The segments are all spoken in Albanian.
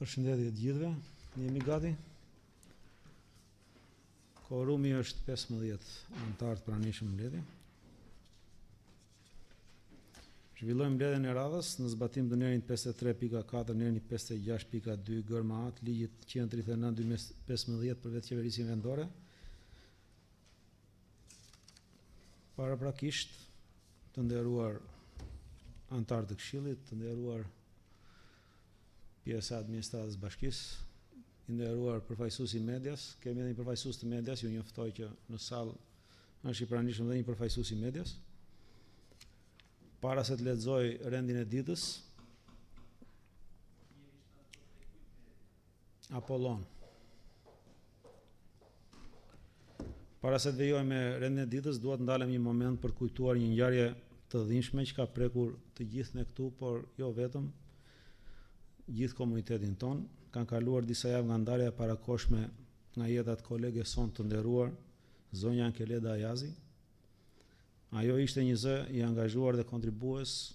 Përshëndetje të gjithëve, jemi gati. Korumi është 15 anëtar të pranishëm mbledhje. Zhvillojmë mbledhjen e radhës në zbatim të nerin 53.4, nerin 56.2 gërma A të ligjit 139/2015 për vetë qeverisin vendore. Paraprakisht, të nderuar anëtar të Këshillit, të nderuar pjesa administratës bashkisë, i nderuar përfaqësues i medias, kemi edhe një përfaqësues të medias, ju njoftoj që në sallë është i pranishëm dhe një përfaqësues i medias. Para se të lexoj rendin e ditës, Apollon. Para se të vijoj me rendin e ditës, dua të ndalem një moment për të kujtuar një ngjarje të dhimbshme që ka prekur të gjithë ne këtu, por jo vetëm, gjithë komunitetin ton. Kanë kaluar disa javë nga ndarja e parakoshme nga jeta të koleges son të nderuar, zonja Ankeleda Ayazi. Ajo ishte një zë i angazhuar dhe kontribues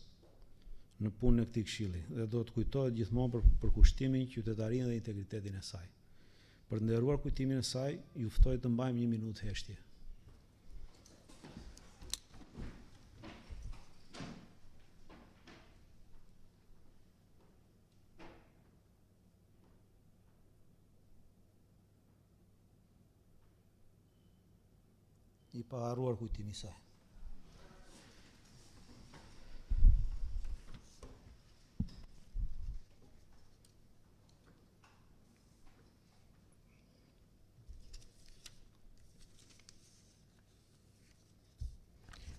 në punën e këtij këshilli dhe do të kujtohet gjithmonë për kushtimin, qytetarinë dhe integritetin e saj. Për të nderuar kujtimin e saj, ju ftoj të mbajmë një minutë heshtje. I paharruar kujtimi i saj.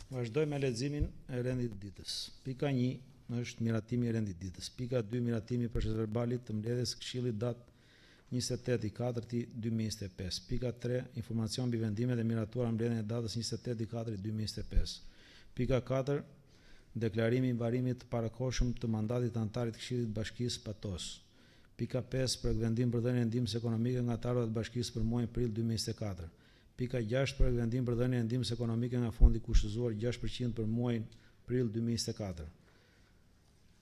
Vazhdoj me leximin e rendit të ditës. Pika 1 është miratimi i rendit të ditës. Pika 2 miratimi i procesverbalit të mbledhjes së Këshillit datë 28/4/2025. Pika 3 informacion mbi vendimet e miratuara mbledhjen e datës 28/4/2025. Pika 4 deklarimi i mbarimit të parakohshëm të mandatit të anëtarit të Këshillit të Bashkisë Patos. Pika 5 projekt vendim për dhënien e ndihmës ekonomike nga anëtarët e Bashkisë për muajin prill 2024. Pika 6 projekt vendim për dhënien e ndihmës ekonomike nga fondi kushtëzuar 6% për muajin prill 2024.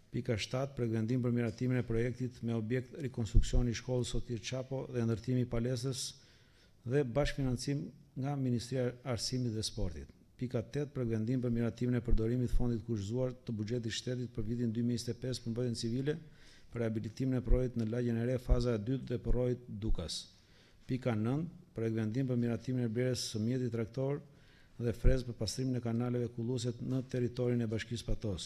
Pika 7 projekt vendim për miratimin e projektit me objekt rikonstruksioni i shkollës Sotir Çapo dhe ndërtimi i palestrës dhe bashkëfinancim nga Ministria e Arsimit dhe Sportit. Pika 8 projekt vendim për miratimin e përdorimit të fondit kushtëzuar të buxhetit shtetit për vitin 2025 për mbrojtjen civile për rehabilitimin e porojit në lagjen e re faza e dytë dhe porojit Dukas. Pika 9 projekt vendim për miratimin e blerjes së mjetit traktor dhe frezë për pastrimin e kanaleve kulluese në territorin e Bashkisë Patos.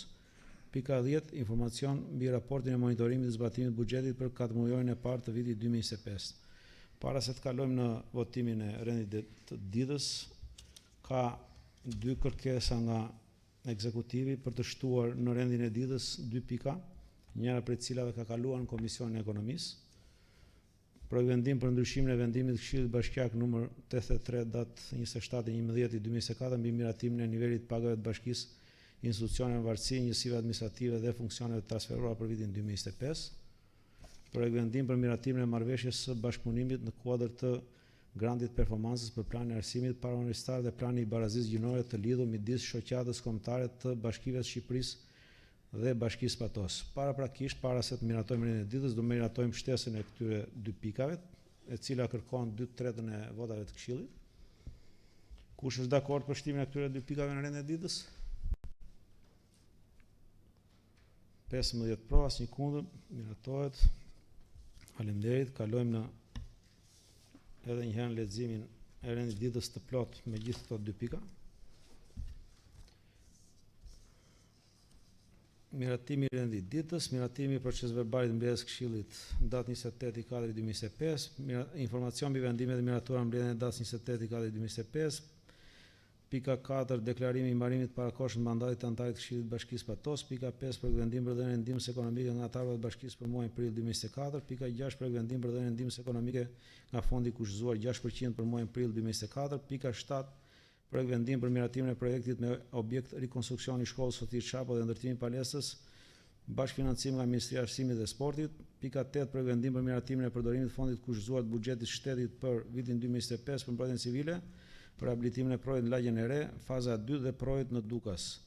Pika 10 informacion mbi raportin e monitorimit të zbatimit të buxhetit për 4 muajin e parë të vitit 2025. Para se të kalojmë në votimin e rendit të ditës, ka 2 kërkesa nga ekzekutivi për të shtuar në rendin e ditës 2 pika, njëra prej cilave ka kaluar në Komisionin e Ekonomisë. Projekt vendim për ndryshimin e vendimit të Këshillit Bashkiak numër 83 datë 27/11/2024 mbi miratimin e nivelit të pagave të Bashkisë, institucioneve varësi, njësive administrative dhe funksioneve transferuara për vitin 2025. Projekt vendim për miratimin e marrëveshjes së bashkëpunimit në kuadër të grantit performancës për planin e arsimit parauniversitar dhe plani i barazisë gjinore të lidhur midis shoqatës kombëtare të Bashkive të Shqipërisë dhe Bashkisë Patos. Paraprakisht, para se të miratojmë rendin e ditës, do miratojmë shtesën e këtyre 2 pikave, e cila kërkon 2/3 e votave të Këshillit. Kush është dakord për shtimin e këtyre 2 pikave në rendin e ditës? 15 pro, asnjë kundër, miratohet. Faleminderit. Kalojmë në edhe një herë leximin e rendit ditës të plot me gjithë këto 2 pika. Miratimi i rendit ditës, miratimi i procesverbalit mbledhjes Këshillit datë 28/4/2025, informacion mbi vendimet e miratuara mbledhjen e datës 28/4/2025. Pika 4 deklarimi i mbarimit të parakohshëm të mandatit të anëtarit të Këshillit të Bashkisë Patos. Pika 5 projekt vendim për dhënien e ndihmës ekonomike nga anëtarët e Bashkisë për muajin prill 2024. Pika 6 projekt vendim për dhënien e ndihmës ekonomike nga fondi kushtëzuar 6% për muajin prill 2024. Pika 7 projekt vendim për miratimin e projektit me objekt rikonstruksioni i shkollës Sotir Çapo dhe ndërtimi i palestrës, bashkëfinancim nga Ministria e Arsimit dhe Sportit. Pika 8 projekt vendim për miratimin e përdorimit të fondit kushtëzuar të buxhetit shtetit për vitin 2025 për mbrojtjen civile për rehabilitimin e porojit në lagjen e re, faza e 2 dhe porojit në Dukas.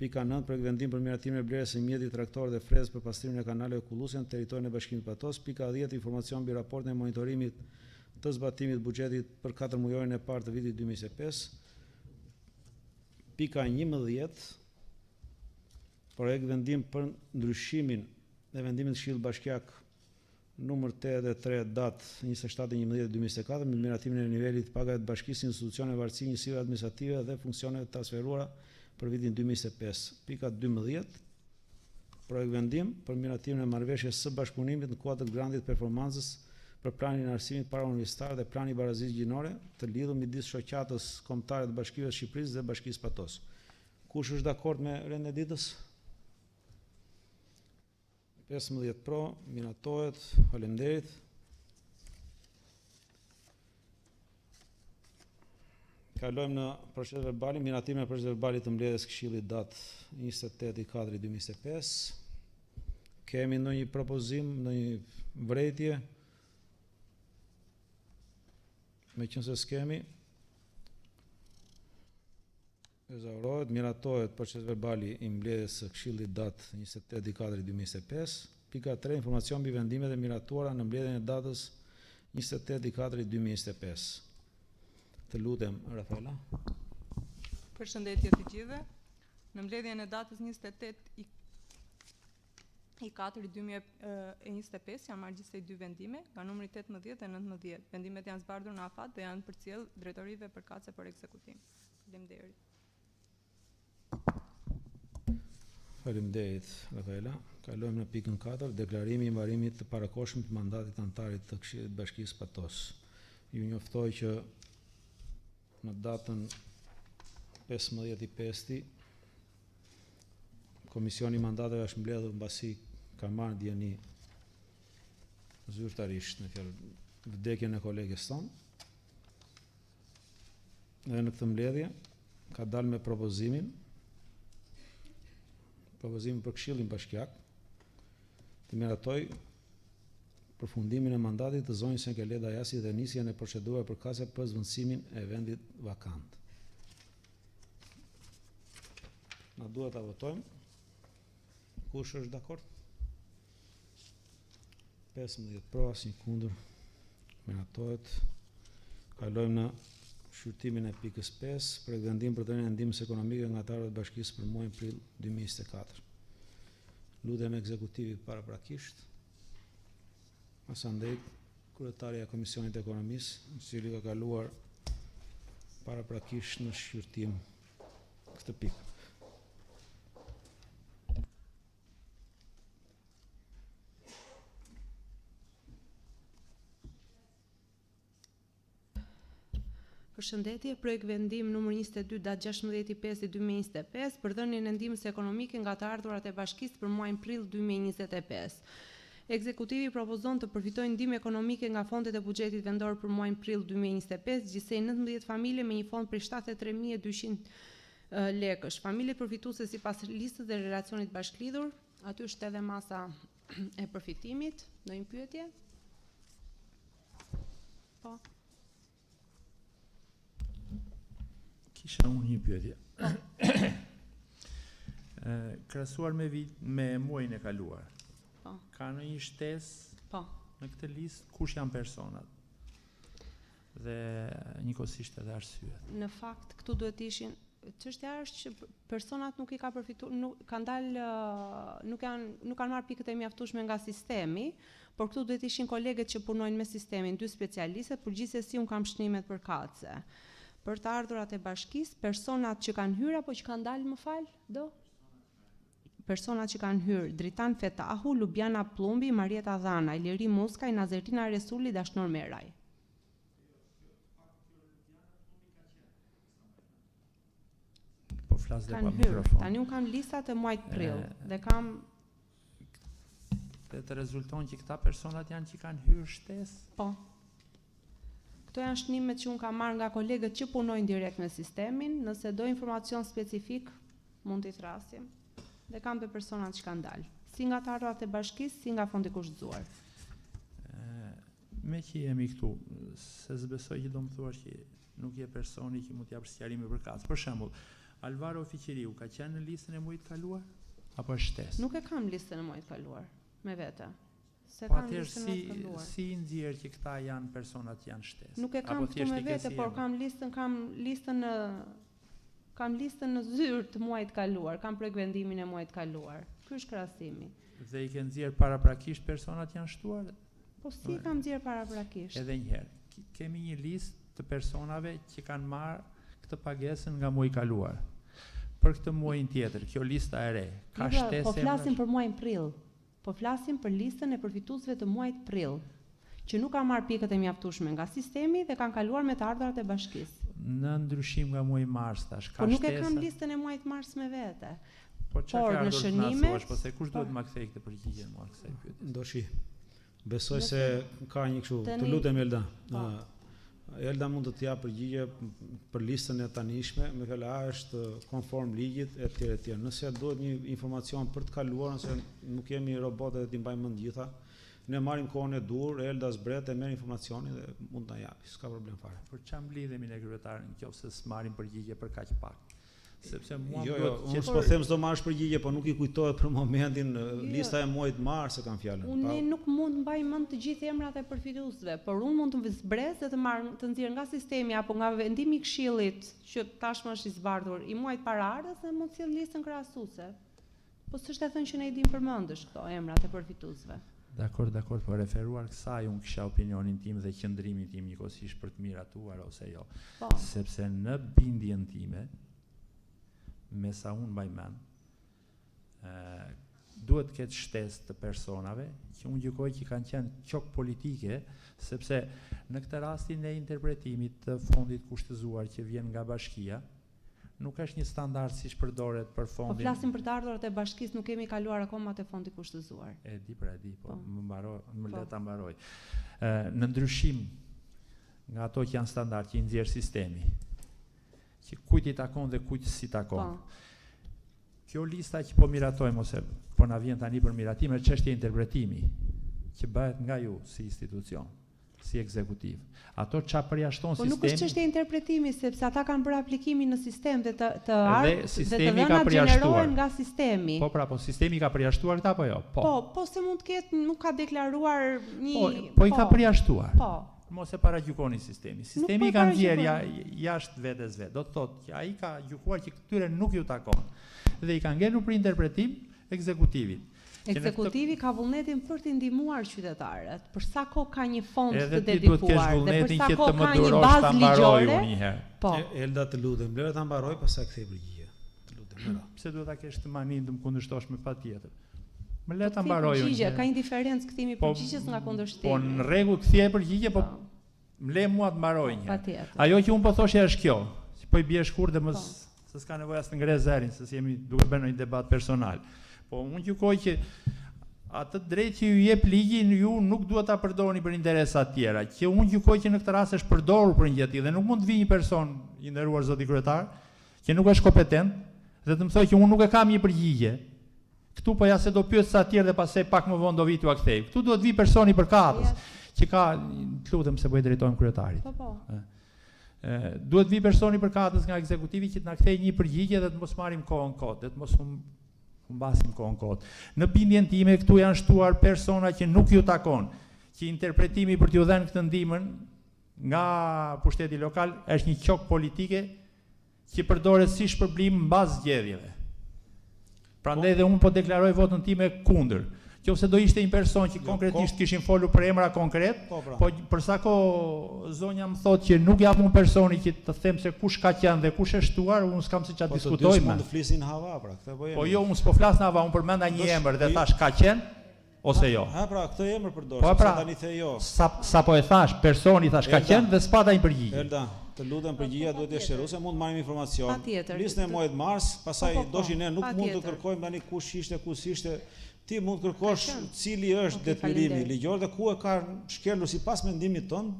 Pika 9. Projekt vendim për miratimin e blerjes së mjetit traktor dhe frezë për pastrimin e kanaleve kulluese në territorin e Bashkimit Patos. Pika 10. Informacion mbi raportin e monitorimit të zbatimit buxhetit për 4 mujorin e parë të vitit 2025. Pika 11. Projekt vendim për ndryshimin e vendimit të Këshillit Bashkiak numër 83 datë 27/11/2024 me miratimin e nivelit të pagave të bashkisë, institucione varësi, njësive administrative dhe funksioneve të transferuara për vitin 2025. Pika 12. Projekt vendim për miratimin e marrëveshjes së bashkëpunimit në kuadër të grantit performancës për planin e arsimit parauniversitar dhe plani i barazisë gjinore të lidhur midis shoqatës kombëtare të Bashkive të Shqipërisë dhe Bashkisë Patos. Kush është dakord me rendin e ditës? 15 pro, miratohet. Faleminderit. Kalojmë në procesin verbal, miratimin e procesit verbalit të mbledhjes Këshillit datë 28/4/2025. Kemi ndonjë propozim, ndonjë vërejtje? Meqense s'kemi, ezaurohet, miratohet proces verbali i mbledhjes së Këshillit datë 28/4/2025. Pika 3. Informacion mbi vendimet e miratuara në mbledhjen e datës 28/4/2025. Të lutem, Rafaela. Përshëndetje të gjithëve. Në mbledhjen e datës 28/4/2025 janë marrë gjithsej 2 vendime, nga numri 18 dhe 19. Vendimet janë zbardhur në afat dhe janë përcjell drejtorive përkatëse për ekzekutim. Faleminderit. Faleminderit, Rafaela. Kalojmë në pikën 4, deklarimi i mbarimit të parakohshëm të mandatit anëtarit të Këshillit Bashkisë Patos. Ju njoftoj që në datën 15/5 Komisioni i mandateve është mbledhur mbasi ka marrë dieni zyrtarisht në fjalë vdekjen e kolegës tonë. Dhe në këtë mbledhje ka dalë me propozimin për Këshillin Bashkiak të miratoj përfundimin e mandatit të zonjës Enkeleda Jasi dhe nisjen e procedurave përkatëse për zvendësimin e vendit vakant. Na duhet ta votojmë. Kush është dakord? 15 pro, asnjë kundër. Miratohet. Kalojmë në shqyrtimin e pikës 5, projekt vendim për dhënien e ndihmës ekonomike nga anëtarët e bashkisë për muajin prill 2024. Lutem ekzekutivit paraprakisht. Asandej kryetarja e Komisionit Ekonomisë, i cili ka kaluar paraprakisht në shqyrtim këtë pikë. Përshëndetje, projekt vendim numër 22 datë 16/5/2025 për dhënien e ndihmës ekonomike nga të ardhurat e bashkisë për muajin prill 2025. Ekzekutivi propozon të përfitojnë ndihmë ekonomike nga fondet e buxhetit vendor për muajin prill 2025, gjithsej 19 familje me një fond prej 73.200 lekësh. Familjet përfituese sipas listës dhe relacionit bashkëlidhur, aty është edhe masa e përfitimit. Ndonjë pyetje? Po. Kisha unë një pyetje. Krahasuar me muajin e kaluar. Po. Ka ndonjë shtesë Po. në këtë listë kush janë personat? Dhe njëkohësisht edhe arsyet. Në fakt këtu duhet ishin, çështja është që personat nuk i ka përfituar, nuk kanë dalë, nuk kanë marrë pikët e mjaftueshme nga sistemi, por këtu duhet ishin kolegët që punojnë me sistemin, 2 specialistë, por gjithsesi un kam shënimet përkatëse. Për të ardhurat e bashkisë, personat që kanë hyrë apo që kanë dalë, më fal, do? Personat që kanë hyrë: Dritan Fetahu, Lubiana Plumbi, Marieta Dhana, Ileri Muskaj, Nazertina Resuli, Dashnor Meraj. Po flas dhe pa Kanë hyrë. mikrofon. Tani un kam listat e muajit prill dhe kam Dhe të rezulton që këta personat janë që kanë hyrë shtesë? po. Këto janë shënimet që un kam marrë nga kolegët që punojnë direkt me sistemin. Nëse do informacion specifik, mund t'i thrasim. Dhe kam dhe personat që kanë dalë, si nga të ardhurat e bashkisë, si nga fondi kushtzuar. Me që jemi këtu, se zbesoj që do më thuar që nuk je personi që mund t'jap sqarime përkatës. Për shembull, Alvaro Fiqiriu ka qenë në listën e muajit kaluar apo është shtesë? Nuk e kam listën e muajit kaluar me vete. Se Po kam atëherë listën e muajit kaluar. si nxjerr që këta janë personat janë shtesë? Nuk e kam këtu me vete, por kam listën në zyrë të muajit kaluar, kam projekt vendimin e muajit kaluar. Ky është krahasimi. Dhe i ke nxjerr paraprakisht personat janë shtuar? Po si kam nxjerr paraprakisht? Edhe një herë, kemi një listë të personave që kanë marrë këtë pagesën nga muaji i kaluar. Për këtë muajin tjetër, kjo lista e re, ka shtesë? Po flasim për muajin prill. Po flasim për listën e përfituesve të muajit prill, që nuk kanë marrë pikët e mjaftueshme nga sistemi dhe kanë kaluar me të ardhurat e bashkisë. Në ndryshim nga muaji mars tash, ka po shtesë? Po nuk e kam listën e muajit mars me vete. Po çfarë në shënimet, po se kush duhet ma kthej këtë përgjigje mua kësaj pyetjes? Ndoshi. Besoj se ka një kështu. Të lutem Elda. Elda mund të t'jap përgjigje për listën e tanishme, me fjala është konform ligjit etj. Nëse duhet një informacion për të kaluar, nëse nuk jemi robotë dhe t'i mbajmë mend gjitha, ne marrim kohën e dur, Elda zbret e merr informacionin dhe mund ta japi, s'ka problem fare. Për çam mblidhemi ne kryetarin nëse s'marrim përgjigje për kaq pak? Sepse mua unë s'po them s'do marrësh përgjigje, po nuk i kujtohet për momentin lista e muajit mars se kanë fjalën. Unë nuk mund të mbaj mend të gjithë emrat e përfituesve, por unë mund të zbres dhe të nxjerr nga sistemi apo nga vendimi i këshillit që tashmë është i zbardhur i muajit paraardhës dhe mund të sjell listën krahasuese. Po s'është e thënë që ne i dim përmendësh këto emrat e përfituesve. Dakor, po referuar kësaj unë kisha opinionin tim dhe qëndrimin tim njëkohësisht për të miratuar ose jo. Sepse në bindjen time, me sa unë mbaj mend, duhet të ketë shtesë të personave që unë gjykoj që kanë qenë qok politike, sepse në këtë rastin e interpretimit të fondit kushtëzuar që vjen nga bashkia, nuk është një standard si shpërdoret për fondin. Po flasim për të ardhurat e bashkisë, nuk kemi kaluar akoma te fondi kushtëzuar. E di, po më le ta mbaroj. Në ndryshim nga ato që janë standard që i nxjerr sistemi, që kujt i takon dhe kujt si takon. Kjo lista që po miratojmë ose po na vjen tani për miratim është çështje interpretimi, që bëhet nga ju si institucion, si ekzekutiv. Ato çfarë përjashton sistemi? Po nuk është çështje interpretimi, sepse ata kanë bërë aplikimin në sistem dhe të sistemi ka përjashtuar nga sistemi. Po sistemi ka përjashtuar këtë apo jo? Po se mund të ketë, nuk ka deklaruar një. Po i ka përjashtuar. Po. Mos e paragjykoni sistemi. Sistemi ka nxjerr jashtë vetes vet. Do të thotë që ai ka gjykuar që këtyre nuk ju takon dhe i ka ngelur për interpretim ekzekutivit. Ekzekutivi ka vullnetin për të ndihmuar qytetarët. Për sa kohë ka një fond të dedikuar dhe për sa kohë ka një bazë ligjore. Po. Elda, të lutem, lëre ta mbaroj pastaj kthej përgjigje. Të lutem. Pse duhet ta kesh të manin të më kundërshtosh me patjetër? Më le ta mbaroj unë. Ka një diferencë kthimi përgjigjes nga kundërshtimi. Po në rregull kthie përgjigje, po më le mua të mbaroj një. Ajo që unë po thoshja është kjo, që po i bie shkurt dhe mos se s'ka nevojë as të ngres zërin, se jemi duke bërë një debat personal. Po unë gjykoj që atë drejt që ju jep ligji ju nuk duhet ta përdorni për interesa të tjera, që unë gjykoj që në këtë rast është përdorur për një gjë dhe nuk mund të vijë një person i nderuar zoti kryetar, që nuk është kompetent dhe të më thojë që unë nuk e kam një përgjigje. Këtu po ja se do pyet sa të tjerë dhe pastaj pak më vonë do vi t'u kthej. Këtu duhet vi personi përkatës, që ka, lutem se po i drejtojmë kryetarit. Po. Duhet vi personi përkatës nga ekzekutivi që të na kthejë një përgjigje dhe të mos marrim kohën kot, dhe të mos humbasim kohën kot. Në bindjen time këtu janë shtuar persona që nuk ju takon, që interpretimi për t'ju dhënë këtë ndihmën nga pushteti lokal është një qok politike që përdoret si shpërblim mbas zgjedhjeve. Prandaj dhe unë po deklaroj votën time kundër. Qofse do ishte një person që konkretisht kishin folur për emra konkret, po për sa kohë zonja më thotë që nuk jap unë personi që të them se kush ka qenë dhe kush është shtuar, unë s'kam se çfarë diskutojmë. Po mund të flisin hava, pra, këtë po jemi. Po jo, unë s'po flas në hava, unë përmenda një emër dhe thash ka qenë ose jo. Ha pra, këtë emër përdor, se tani the jo. Sa po e thash, personi thash ka qenë dhe s'pata një përgjigje. Elda, të lutem përgjigjja duhet të shëruese, mund të marrim informacion. Listën e muajit mars, pastaj doshin ne nuk mund të kërkojmë tani kush ishte, kush ishte. Ti mund të kërkosh cili është detyrimi ligjor dhe ku e ka shkelur sipas mendimit tonë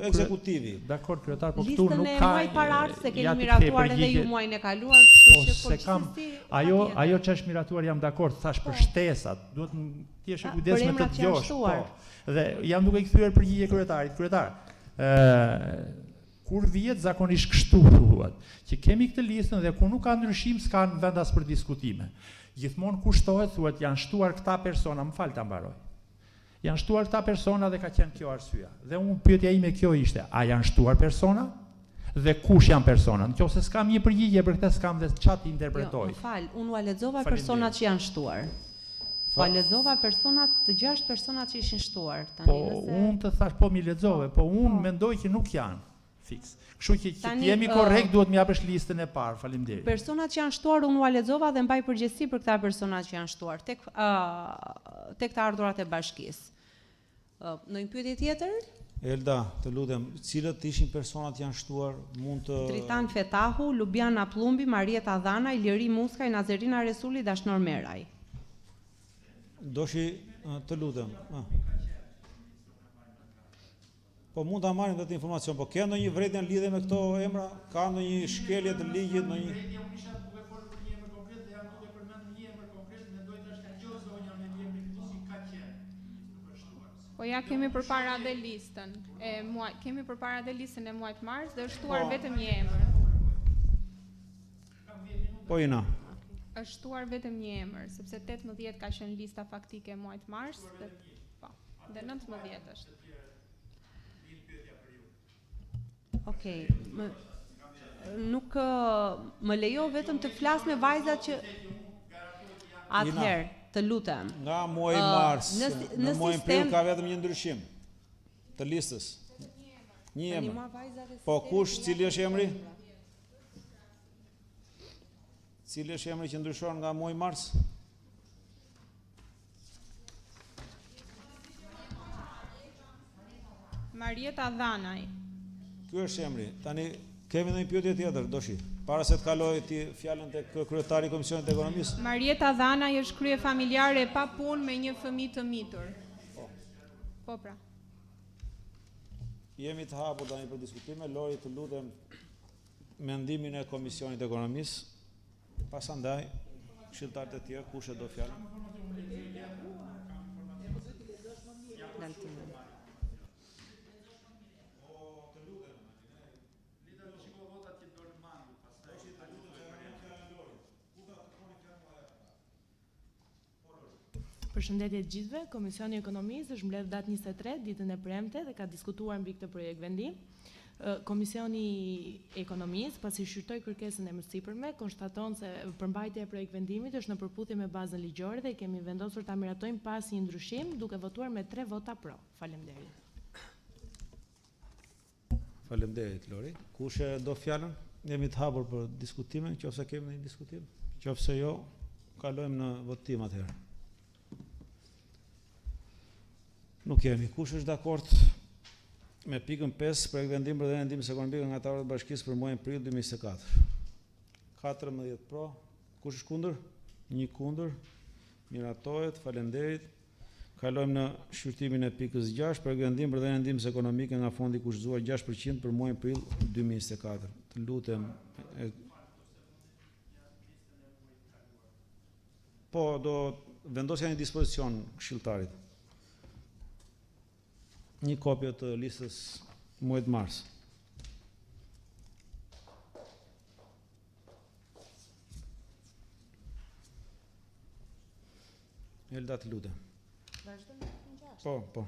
ekzekutivi. Dakor, kryetar, po këtu nuk ka. Listën e muajit paraardhës se keni miratuar edhe ju muajin e kaluar, kështu që po ajo që është miratuar jam dakord, thash për shtesat, duhet të jesh i kujdesshëm të dëgjosh. Dhe jam duke i kthyer përgjigje kryetarit. Kryetar, Kur vihet zakonisht kështu thuhet, që kemi këtë listën dhe kur nuk ka ndryshim s'ka vend as për diskutime. Gjithmonë kushtohet thuhet janë shtuar këta persona, më fal ta mbaroj. Janë shtuar këta persona dhe ka qenë kjo arsyeja. Dhe unë pyetja ime kjo ishte, a janë shtuar persona? Dhe kush janë persona? Nëse s'kam një përgjigje për këtë s'kam dhe çat interpretoj. Jo, më fal, unë u lexova personat që janë shtuar. Po lexova të 6 personat që ishin shtuar tani. Po unë të thash po mi lexove, po unë mendoj që nuk janë fiks. Kështu që tani, jemi korrekt, duhet më japësh listën e parë. Faleminderit. Personat që janë shtuar unë u lexova dhe mbaj përgjegjësi për këta personat që janë shtuar tek të ardhurat e bashkisë. Në një pyetje tjetër? Elda, të lutem, cilët ishin personat janë shtuar, mund të... Dritan Fetahu, Lubiana Plumbi, Marieta Dhana, Iliri Muskaj, Nazerina Resuli, Dashnor Meraj. Doshi, të lutem. Po mund ta marrim këtë informacion, po ka ndonjë vërejtje në lidhje me këto emra? Ka ndonjë shkelje të ligjit, ndonjë? Unë isha duke folur për një emër konkret dhe jam duke përmendur një emër konkret, mendoj tash ka gjë zonja me një emër si ka qenë. Po ja kemi përpara dhe listën e muaj, kemi përpara dhe listën e muajit mars dhe është shtuar vetëm një emër. Po Ina. Është shtuar vetëm një emër, sepse 18 ka qenë lista faktike e muajit mars dhe po, dhe 19 është. Okej, nuk më lejo vetëm të flas me vajzat që atëherë, të lutem. Nga muaji mars, në muajin prill ka vetëm një ndryshim të listës. Një emër. Po kush, cili është emri? Cili është emri që ndryshon nga muaji mars? Marieta Dhanaj. Ky është emri. Tani kemi ndonjë pyetje tjetër, Doshi, para se të kaloj ti fjalën tek kryetari i Komisionit të Ekonomisë. Marieta Dhanaj është krye familjare e pa punë me një fëmijë të mitur. Po pra. Jemi të hapur tani për diskutime. Lori, të lutem mendimin e Komisionit të Ekonomisë. Pasandaj këshilltarët e tjerë, kush e do fjalën? Përshëndetje të gjithëve, Komisioni i Ekonomisë është mbledhur datë 23, ditën e premte dhe ka diskutuar mbi këtë projekt vendi. Komisioni i Ekonomisë, pasi shqyrtoi kërkesën e mësipërme, konstaton se përmbajtja e projekt vendimit është në përputhje me bazën ligjore dhe kemi vendosur ta miratojmë pas një ndryshim duke votuar me 3 vota pro. Faleminderit. Faleminderit, Lori. Kush e do fjalën? Jemi të hapur për diskutime, nëse kemi një diskutim. Nëse jo, kalojmë në votim atëherë. Nuk kemi. Kush është dakord me pikën 5 për vendim për dhënien e ndihmës ekonomike nga ata të bashkisë për muajin prill 2024? 14 pro. Kush është kundër? 1 kundër. Miratohet. Faleminderit. Kalojmë në shqyrtimin e pikës 6 për vendim për dhënien e ndihmës ekonomike nga fondi i kushtuar 6% për muajin prill 2024. Të lutem. Po, do vendosja një dispozicion këshilltarit. Një kopje të listës muajit mars. Elda, të lutem. Po.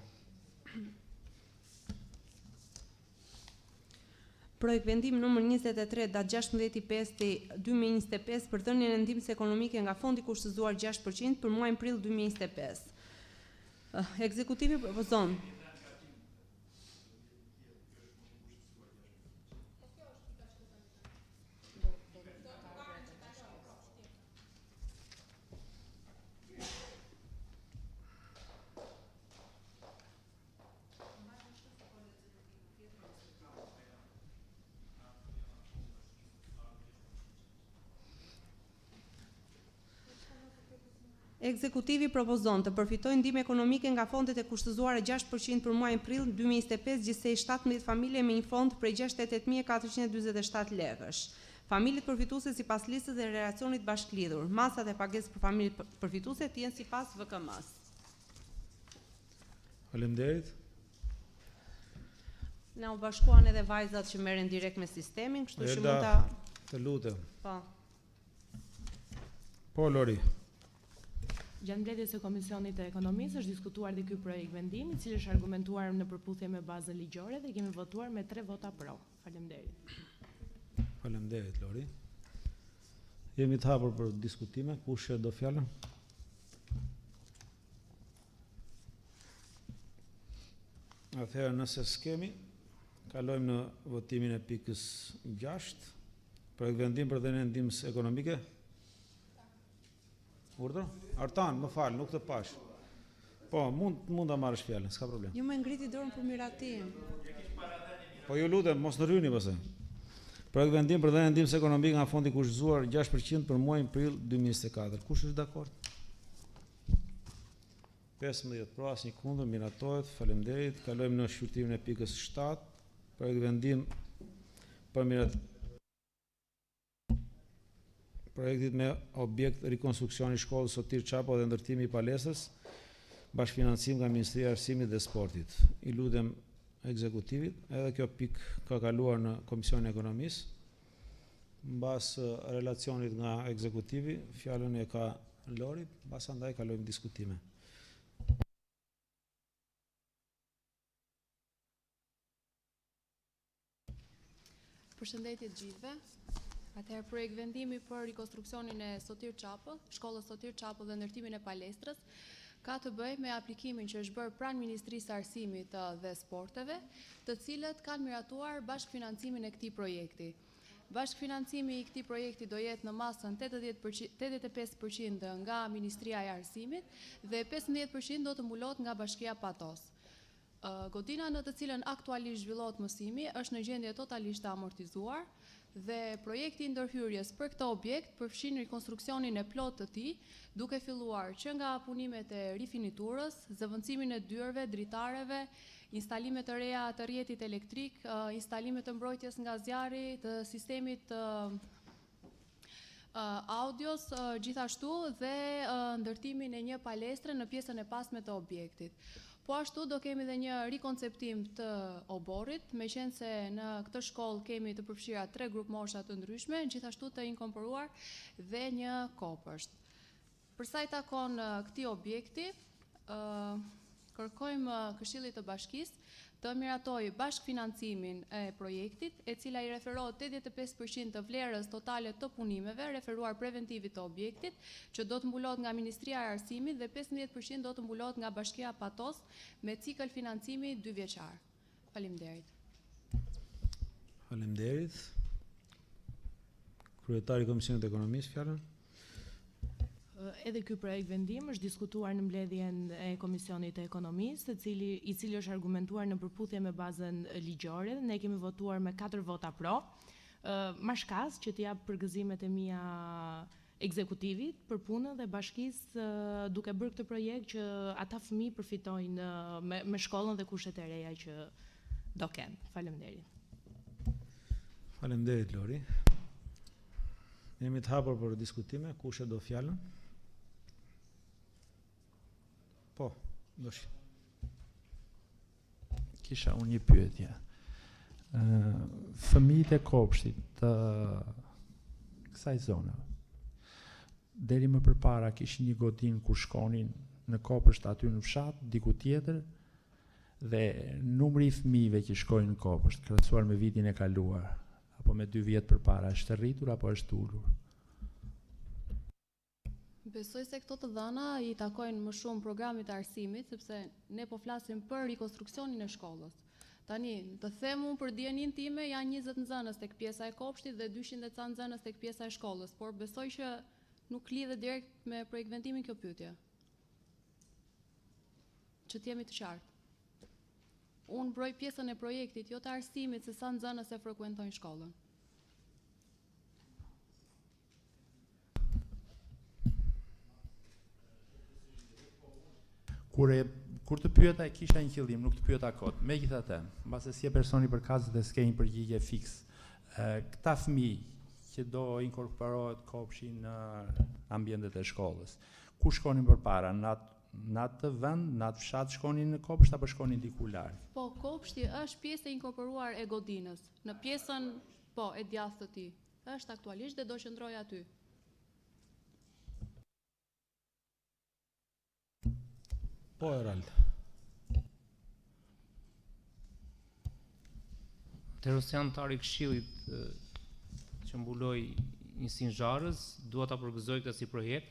Projekt vendim numër 23 datë 16/5/2025 për dhënien e ndihmës ekonomike nga fondi i kushtuar 6% për muajin prill 2025. Ekzekutivi propozon Ekzekutivi propozon të përfitojnë ndihmë ekonomike nga fondet e kushtuara 6% për muajin prill 2025 gjithsej 17 familje me një fond prej 68.447 lekësh. Familjet përfituese sipas listës dhe relacionit bashklidhur. Masat e pagesës për familjet përfituese të jenë sipas VKM-s. Faleminderit. Na u bashkuan edhe vajzat që merren direkt me sistemin, kështu që mund ta të lutem. po. Po Lori. Gjatë mbledhjes së Komisionit të Ekonomisë është diskutuar dhe ky projekt vendimi, i cili është argumentuar në përputhje me bazën ligjore dhe kemi votuar me 3 vota pro. Faleminderit. Faleminderit Lori. Jemi të hapur për diskutime. Kush do fjalën? Atëherë nëse s'kemi, kalojmë në votimin e pikës 6. Projekt vendim për dhënien e ndihmës ekonomike. Urdhër? Artan, më fal, nuk të pash. Po, mund ta marrësh fjalën, s'ka problem. Ju më ngriti dorën për miratim. Po ju lutem, mos në rryni pastaj. Projekt vendim për dhënien e ndihmës ekonomike nga fondi kushtuar 6% për muajin prill 2024. Kush është dakord? 15 pro, asnjë kundër, miratohet. Faleminderit. Kalojmë në shqyrtimin e pikës 7. Projekt vendim për projektit me objekt rikonstruksioni shkollës Sotir Çapo dhe ndërtimi i palestrës, bashkëfinancim nga Ministria e Arsimit dhe Sportit. I lutem ekzekutivit, edhe kjo pikë ka kaluar në Komisionin e Ekonomisë. Mbas relacionit nga ekzekutivi, fjalën e ka Lori, mbas andaj kalojmë diskutime. Përshëndetje të gjithëve. Atëherë projekt vendimi për rikonstruksionin e Sotir Çapo, shkollës Sotir Çapo dhe ndërtimin e palestrës ka të bëjë me aplikimin që është bërë pranë Ministrisë së Arsimit dhe Sporteve, të cilët kanë miratuar bashkëfinancimin e këtij projekti. Bashkëfinancimi i këtij projekti do jetë në masën 85% nga Ministria e Arsimit dhe 15% do të mbulohet nga Bashkia Patos. Godina në të cilën aktualisht zhvillohet mësimi është në gjendje totalisht të amortizuar dhe projekti i ndërhyrjes për këtë objekt përfshin rikonstruksionin e plotë të tij, duke filluar që nga punimet e rifiniturës, zëvendësimin e dyerve, dritareve, instalimet të reja të rrjetit elektrik, instalimet të mbrojtjes nga zjarri, të sistemit audios, gjithashtu dhe ndërtimin e një palestre në pjesën e pasme të objektit. Po ashtu do kemi dhe një rikonceptim të oborrit, meqense në këtë shkollë kemi të përfshira 3 grup mosha të ndryshme, gjithashtu të inkorporuar dhe një kopësht. Për sa i takon këtij objekti, kërkojmë Këshillit të Bashkisë të miratoj bashkëfinancimin e projektit, e cila i referohet 85% të vlerës totale të punimeve referuar preventivit të objektit, që do të mbulohet nga Ministria e Arsimit dhe 15% do të mbulohet nga Bashkia Patos me cikël financimi 2 vjeçar. Faleminderit. Faleminderit. Kryetari i Komisionit të Ekonomisë, fjalën. Edhe ky projekt vendim është diskutuar në mbledhjen e Komisionit të Ekonomisë, i cili është argumentuar në përputhje me bazën ligjore. Ne kemi votuar me 4 vota pro. Ma shkas që të jap përgëzimet e mia ekzekutivit për punën dhe bashkisë duke bërë këtë projekt që ata fëmijë përfitojnë me shkollën dhe kushtet e reja që do kenë. Faleminderit. Faleminderit Lori. Jemi të hapur për diskutime. Kush e do fjalën? Po, dosh. Kisha unë një pyetje. Fëmijët e kopshtit të kësaj zone, deri më përpara kishin një godinë ku shkonin në kopësht aty në fshat, diku tjetër, dhe numri i fëmijëve që shkojnë në kopësht, krahasuar me vitin e kaluar, apo me 2 vjet përpara, është rritur apo është ulur? Besoj se këto të dhëna i takojnë më shumë programit të arsimit, sepse ne po flasim për rikonstruksionin e shkollës. Tani, të them unë për dijenin time, janë 20 nxënës tek pjesa e kopshtit dhe 200 e ca nxënës tek pjesa e shkollës, por besoj që nuk lidhet direkt me projekt vendimin kjo pyetje. Që t'jemi të qartë. Unë mbroj pjesën e projektit, jo të arsimit se sa nxënës e frekuentojnë shkollën. Kur të pyeta e kisha një qëllim, nuk të pyeta kot. Megjithatë, mbase si e personi përkatës dhe s'ke një përgjigje fiks, këta fëmijë që do inkorporohet kopshi në ambientet e shkollës, ku shkonin përpara, Në atë vend, në atë fshat shkonin në kopsht apo shkonin diku larg? Po, kopshti është pjesë e inkorporuar e godinës. Në pjesën, po, e djathtë të tij. Është aktualisht dhe do qëndroj aty. Po, Erald. Atëherë antari i Këshillit që mbuloi njësinë Zharës, dua ta përgëzoj këtë si projekt,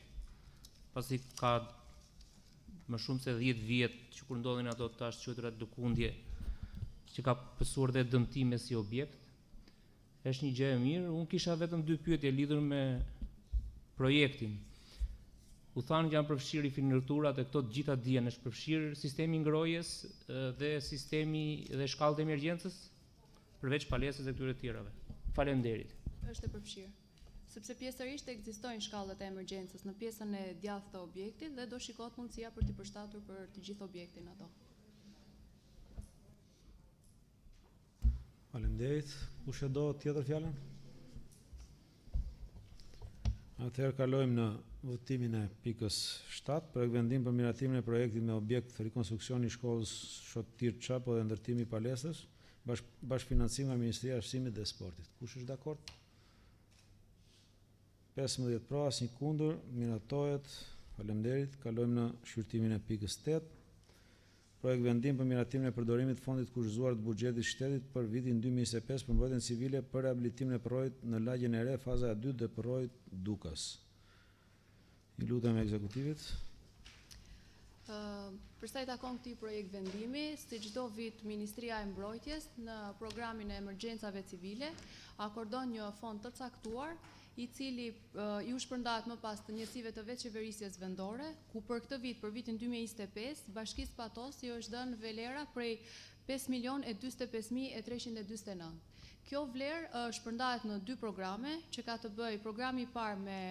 pasi ka më shumë se 10 vjet që kur ndodhin ato tash quajtura lëkundje që ka pësuar dhe dëmtime si objekt. Është një gjë e mirë. Unë kisha vetëm 2 pyetje lidhur me projektin. U thanë që janë përfshirë infrastrukturat e këto të gjitha dijen, është përfshirë sistemi ngrojes dhe sistemi dhe shkallët e emergjencës, përveç palesës e këtyre të tjerave. Faleminderit. Është e përfshirë. Sepse pjesërisht ekzistojnë shkallët e emergjencës në pjesën e djathtë të objektit dhe do shikohet mundësia për t'i përshtatur për të gjithë objektin ato. Faleminderit. Kush e do tjetër fjalën? Atëherë kalojmë në votimin e pikës 7, projekt vendim për miratimin e projektit me objekt rikonstruksioni i shkollës Shotir Çapo dhe ndërtimi i palesës, bashkëfinancim nga Ministria e Arsimit dhe Sportit. Kush është dakord? 15 pro, asnjë kundër, miratohet. Faleminderit. Kalojmë në shqyrtimin e pikës 8. Projekt vendim për miratimin e përdorimit të fondit kushtuar të buxhetit shtetit për vitin 2025 për mbrojtjen civile për rehabilitimin e përrojit në lagjen e re, faza e 2 dhe përrojit Dukas. I lutem ekzekutivit. Për sa i takon këtij projekt vendimi, si çdo vit Ministria e Mbrojtjes në programin e emergjencave civile akordon një fond të caktuar i cili ju shpërndahet më pas të njësive të veçqeverisjes vendore, ku për këtë vit, për vitin 2025, Bashkisë Patos i është dhënë vlera prej 5.025.329. Kjo vlerë shpërndahet në 2 programe, që ka të bëjë programi i parë me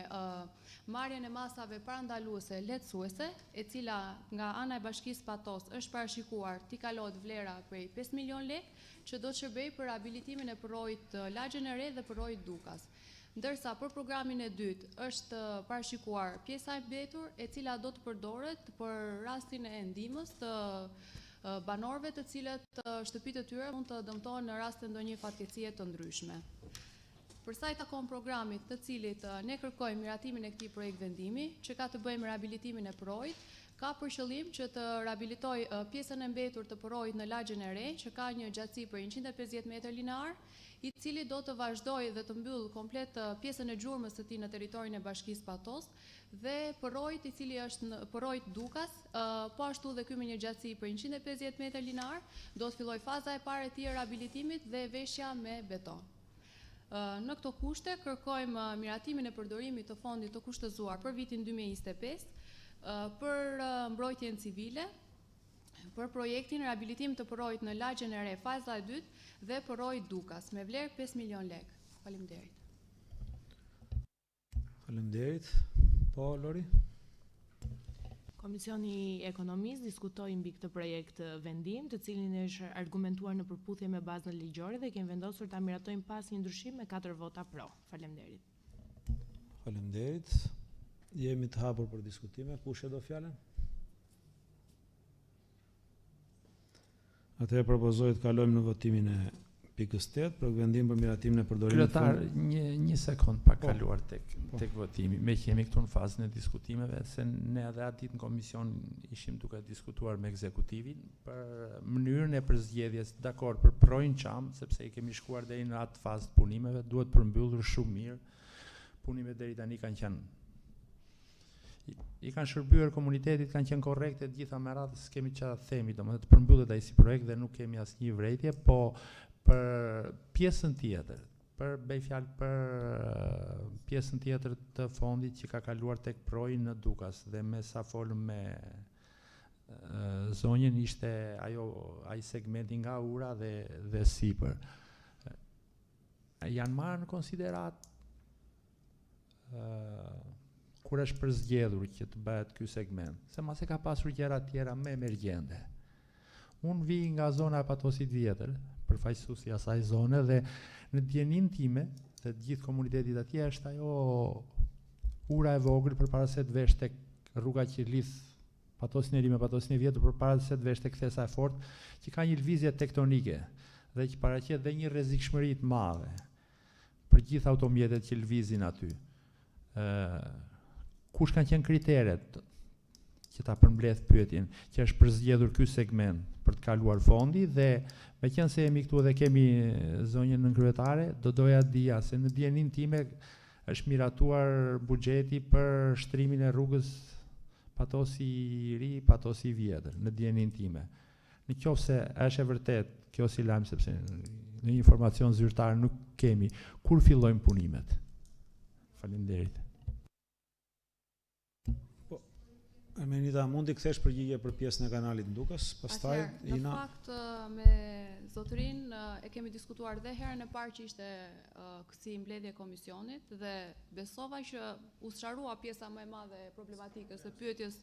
marrjen e masave parandaluese lehtësuese, e cila nga ana e Bashkisë Patos është parashikuar t'i kalohet vlera prej 5 milion lekë, që do të shërbejë për rehabilitimin e përrojit Lagjen e Re dhe përrojit Dukas. Ndërsa për programin e dytë është parashikuar pjesa e mbetur, e cila do të përdoret për rastin e ndihmës të banorëve të cilët shtëpitë e tyre mund të dëmtohen në rast të ndonjë fatkeqësie të ndryshme. Për sa i takon programit të cilit ne kërkojmë miratimin e këtij projekt vendimi, që ka të bëjë me rehabilitimin e përrojit, ka për qëllim që të rehabilitoj pjesën e mbetur të përrojit në Lagjen e Re, që ka një gjatësi për 150 metër linear, i cili do të vazhdojë dhe të mbyll komplet pjesën e gjurmës së tij në territorin e Bashkisë Patos dhe përrojit i cili është në përrojit Dukas, po ashtu dhe ky me një gjatësi për 150 metër linear, do të fillojë faza e parë e tij e rehabilitimit dhe veshja me beton. Në këto kushte kërkojmë miratimin e përdorimit të fondit të kushtëzuar për vitin 2025 për mbrojtjen civile, për projektin rehabilitim të përrojit në Lagjen e Re, faza e 2 dhe përrojit Dukas, me vlerë 5 milion lekë. Faleminderit. Faleminderit. Po, Lori? Komisioni Ekonomisë diskutoi mbi këtë projekt vendim, të cilin është argumentuar në përputhje me bazën ligjore dhe kemi vendosur ta miratojmë pas një ndryshim me 4 vota pro. Faleminderit. Faleminderit. Jemi të hapur për diskutime. Kush e do fjalën? Atëherë propozoj të kalojmë në votimin e pikës 8 për vendim për miratimin e përdorimit. Kryetar, një sekond pa kaluar tek votimi. Me që jemi këtu në fazën e diskutimeve, se ne edhe atë ditë në komision ishim duke diskutuar me ekzekutivin për mënyrën e përzgjedhjes, dakord, për projin çam, sepse i kemi shkuar deri në atë fazë të punimeve, duhet përmbyllur shumë mirë. Punimet deri tani kanë qenë i kanë shërbyer komunitetit, kanë qenë korrekte të gjitha me radhë, s'kemi çfarë të themi, domethënë të përmbyllet ai si projekt dhe nuk kemi asnjë vërejtje, po për pjesën tjetër, bëj fjalë për pjesën tjetër të fondit që ka kaluar tek proji në Dukas dhe me sa folëm me zonjën ishte ai segmenti nga ura dhe sipër. Janë marrë në konsiderat kur është përzgjedhur që të bëhet ky segment, se mas e ka pasur gjëra tjera më emergjente. Unë vi nga zona e Patosit vjetër, përfaqësuesi i asaj zone dhe në dijenin time dhe të gjithë komunitetit atje është ajo ura e vogël përpara se të vesh tek rruga që lidh patosin e ri me patosin e vjetër, përpara se të veshte kthesa e fortë, që ka një lëvizje tektonike dhe që paraqet dhe një rrezikshmëri të madhe për gjithë automjetet që lëvizin aty. Kush kanë qenë kriteret që ta përmbledh pyetjen, që është përzgjedhur ky segment për të kaluar fondi, dhe meqense jemi këtu dhe kemi zonjën nënkryetare, do doja të dija se në dijenin time është miratuar buxheti për shtrimin e rrugës Patosi i ri, Patosi i vjetër, në dijenin time. Në qoftë se është e vërtet kjo si lajm, sepse në informacion zyrtar nuk kemi, kur fillojnë punimet? Faleminderit. Ermenita, mund t'i kthesh përgjigje për pjesën e kanalit Dukas, pastaj Në Ina. fakt me zotërin e kemi diskutuar dhe herën e parë që ishte kësi mbledhje e komisionit, dhe besova që u sqarua pjesa më e madhe e problematikës së pyetjes.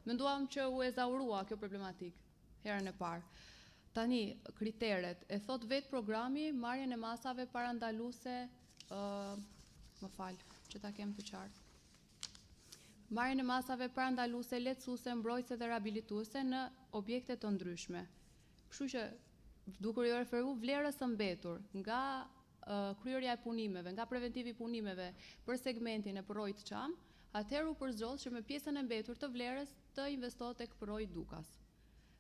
Menduam që u ezaurua kjo problematik herën e parë. Tani kriteret e thot vetë programi, marrjen e masave parandaluese, më fal, që ta kem të qartë. Marrjen e masave parandaluese, lehtësuese, mbrojtëse dhe rehabilituese në objekte të ndryshme. Kështu që duke u referuar vlerës së mbetur nga kryerja e punimeve, nga preventivi i punimeve për segmentin e Porojit Çam, atëherë u përzgjedh që me pjesën e mbetur të vlerës të investohet tek Poroji Dukas.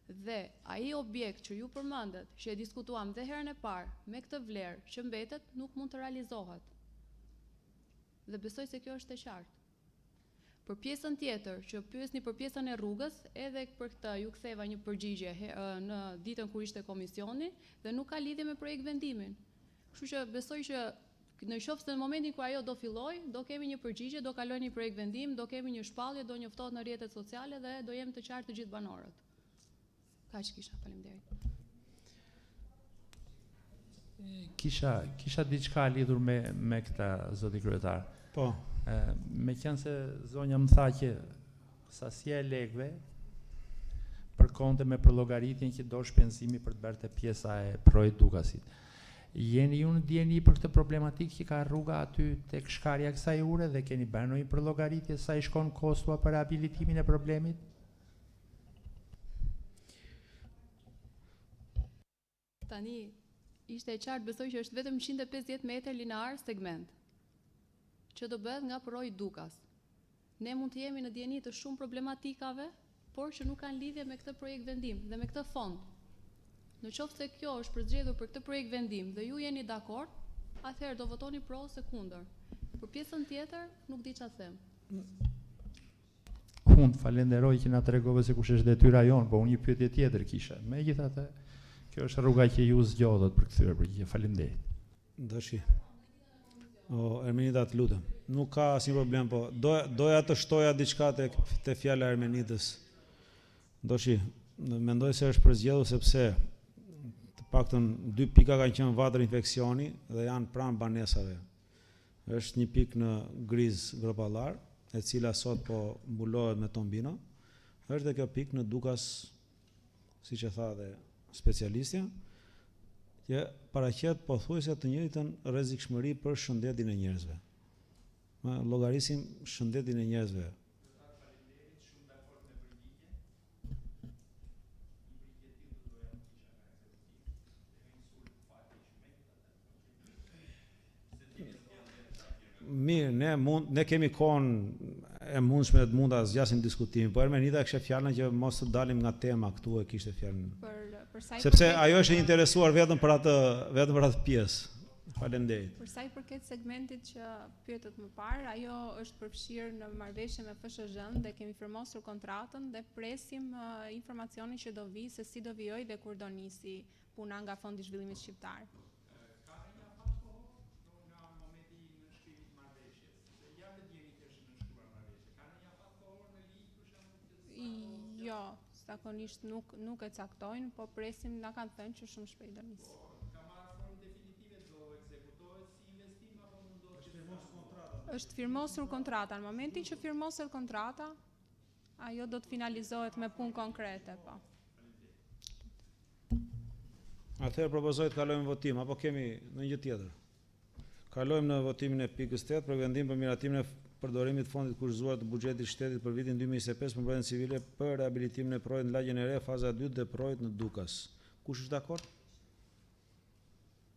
Dhe ai objekt që ju përmendet, që e diskutuam dhe herën e parë, me këtë vlerë që mbetet, nuk mund të realizohet. Dhe besoj se kjo është e qartë. Për pjesën tjetër, që pyesni për pjesën e rrugës, edhe për këtë ju ktheva një përgjigje në ditën kur ishte komisioni, dhe nuk ka lidhje me projekt vendimin. Kështu që besoj që në qoftë se në momentin kur ajo do filloj, do kemi një përgjigje, do kalojë një projekt vendim, do kemi një shpallje, do njoftohet në rrjetet sociale dhe do jemi të qartë të gjithë banorët. Kaq kisha, faleminderit. Kisha diçka lidhur me këta, zoti kryetar. Po. Meqense zonja më tha që sasia e lekëve përkonte me përllogaritjen që do shpenzimi për të bërë pjesa e Porojit Dukasit. Jeni ju në dieni për këtë problematikë që ka rruga aty tek shkarja e kësaj ure dhe keni bërë ndonjë përllogaritje sa i shkon kostua për rehabilitimin e problemit? Tani ishte e qartë, besoj që është vetëm 150 metër linear segment që do bëhet nga Poroji Dukas. Ne mund të jemi në dieni të shumë problematikave, por që nuk kanë lidhje me këtë projekt vendim dhe me këtë fond. Në qoftë se kjo është përzgjedhur për këtë projekt vendim dhe ju jeni dakord, atëherë do votoni pro ose kundër. Për pjesën tjetër nuk di çfarë them. Unë falenderoj që na tregove se kush është detyra jonë, po unë një pyetje tjetër kisha. Megjithatë, kjo është rruga që ju zgjodhët për kthyer përgjigje. Faleminderit. Dëshi. Ermenita, të lutem. Nuk ka asnjë problem, po doja të shtoja diçka te fjala e Ermenitës. Doshi, mendoj se është përzgjedhur sepse të paktën 2 pika kanë qenë vatër infeksioni dhe janë pranë banesave. Është një pikë në Griz Gropallar, e cila sot po mbulohet me tombino. Është dhe kjo pikë në Dukas, siç e tha dhe specialistja, që paraqet pothuajse të njëjtën rrezikshmëri për shëndetin e njerëzve. Llogarisim shëndetin e njerëzve. Mirë, ne kemi kohën e mundshme të mund ta zgjasim diskutimin, po Ermenita kishte fjalën që mos të dalim nga tema këtu, e kishte fjalën. Sepse ajo është e interesuar vetëm për atë pjesë. Faleminderit. Për sa i përket segmentit që pyetet më parë, ajo është përfshirë në marrëveshje me FSHZ-n dhe kemi firmosur kontratën dhe presim informacionin që do vi, se si do vijojë dhe kur do nisi puna nga Fondi i Zhvillimit Shqiptar. Jo, zakonisht nuk e caktojnë, po presim, na kanë thënë që shumë shpejt do nisë. Ka marrë formë definitive, do ekzekutohet si investim apo mundohet? Është firmosur kontrata. Është firmosur kontrata. Në momentin që firmoset kontrata, ajo do të finalizohet me punë konkrete, po. Atëherë propozoj të kalojmë votim, apo kemi ndonjë gjë tjetër? Kalojmë në votimin e pikës 8 për vendim për miratimin e përdorimit të fondit kushtuar të buxhetit të shtetit për vitin 2025 për mbrojtjen civile për rehabilitimin e projekt në lagjen e re, faza 2 dhe projekt në Dukas. Kush është dakord?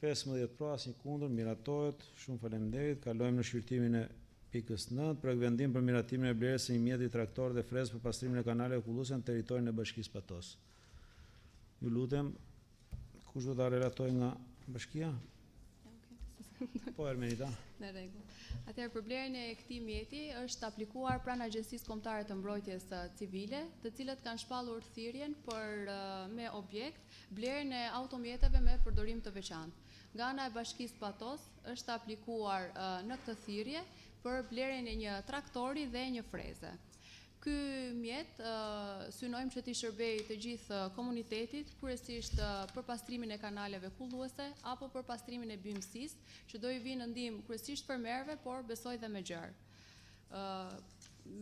15 pro, asnjë kundër, miratohet. Shumë faleminderit. Kalojmë në shqyrtimin e pikës 9 për vendim për miratimin e blerjes së një mjeti traktor dhe frezë për pastrimin e kanaleve kulluese në territorin e Bashkisë Patos. Ju lutem, kush do ta relatojë nga bashkia? Po, Ermenita. Në rregull. Atëherë për blerjen e këtij mjeti është aplikuar pranë Agjencisë Kombëtare të Mbrojtjes Civile, të cilët kanë shpallur thirrjen për me objekt blerjen e automjeteve me përdorim të veçantë. Nga ana e Bashkisë Patos është aplikuar në këtë thirrje për blerjen e një traktori dhe një freze. Ky mjet synojmë që t'i shërbej të gjithë komunitetit, kryesisht për pastrimin e kanaleve kulluese apo për pastrimin e bimësisë, që do i vinë në ndihmë kryesisht fermerëve, por besoj dhe me gjerë.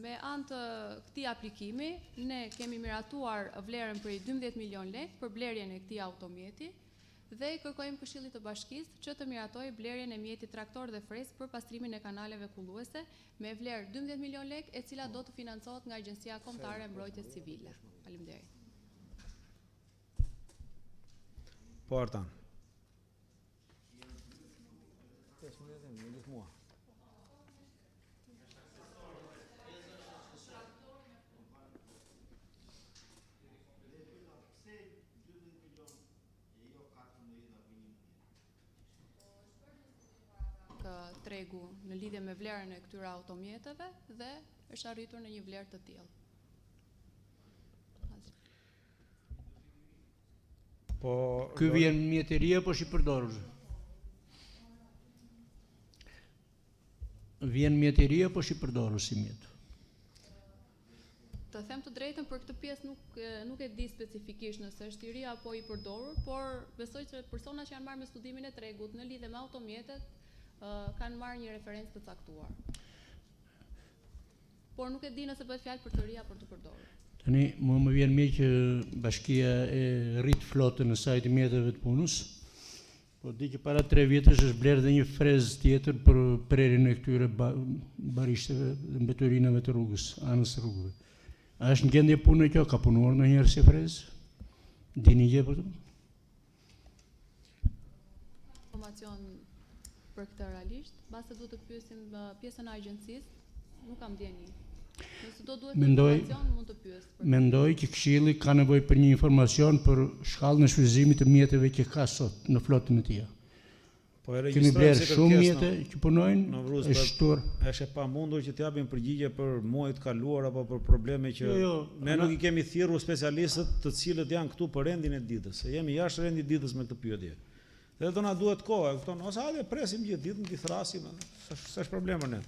Me anë të këtij aplikimi, ne kemi miratuar vlerën për 12 milion lekë për blerjen e këtij automjeti dhe i kërkojmë Këshillit të Bashkisë që të miratojë blerjen e mjetit traktor dhe frezë për pastrimin e kanaleve kulluese me vlerë 12 milion lekë, e cila do të financohet nga Agjencia Kombëtare e Mbrojtjes Civile. Faleminderit. Po, Artan. Tregu në lidhje me vlerën e këtyre automjeteve dhe është arritur në një vlerë të tillë. Po, ky vjen mjetëria apo është i përdorur? Vjen mjetëria apo është i përdorur si mjet? Të them të drejtën, për këtë pjesë nuk e di specifikisht nëse është i ri apo i përdorur, por besoj që personat që janë marrë me studimin e tregut në lidhje me automjetet kanë marrë një referencë të caktuar. Por nuk e di nëse bëhet fjalë për të ri apo të përdorur. Tani, më vjen mirë që bashkia e rrit flotën në saj të mjeteve të punës, po di që para 3 vjetësh është blerë dhe një frezë tjetër për prerjen e këtyre barishteve dhe mbeturinave të rrugës, anës rrugëve. A është në gjendje punë kjo, ka punuar ndonjëherë si frezë? Dini gjë për të? Informacion për këtë realisht, basta duhet të pyesim pjesën e agjencisë, nuk kam ndjenjë. Nëse do duhet informacion, mund të pyes. Mendoj që Këshilli ka nevojë për një informacion për shkallën e shfrytëzimit të mjeteve që ka sot në flotën e tij. Po e Kemi blerë shumë mjete që punojnë, është shtuar. Është e pamundur që të japim përgjigje për muajt kaluar apo për probleme që ne nuk i kemi thirrur specialistët të cilët janë këtu për rendin e ditës. Se jemi jashtë rendit të ditës me këtë pyetje. Dhe do na duhet kohë, kupton, ose hajde presim gjithë ditën, ti thrasim, s'është problem për ne.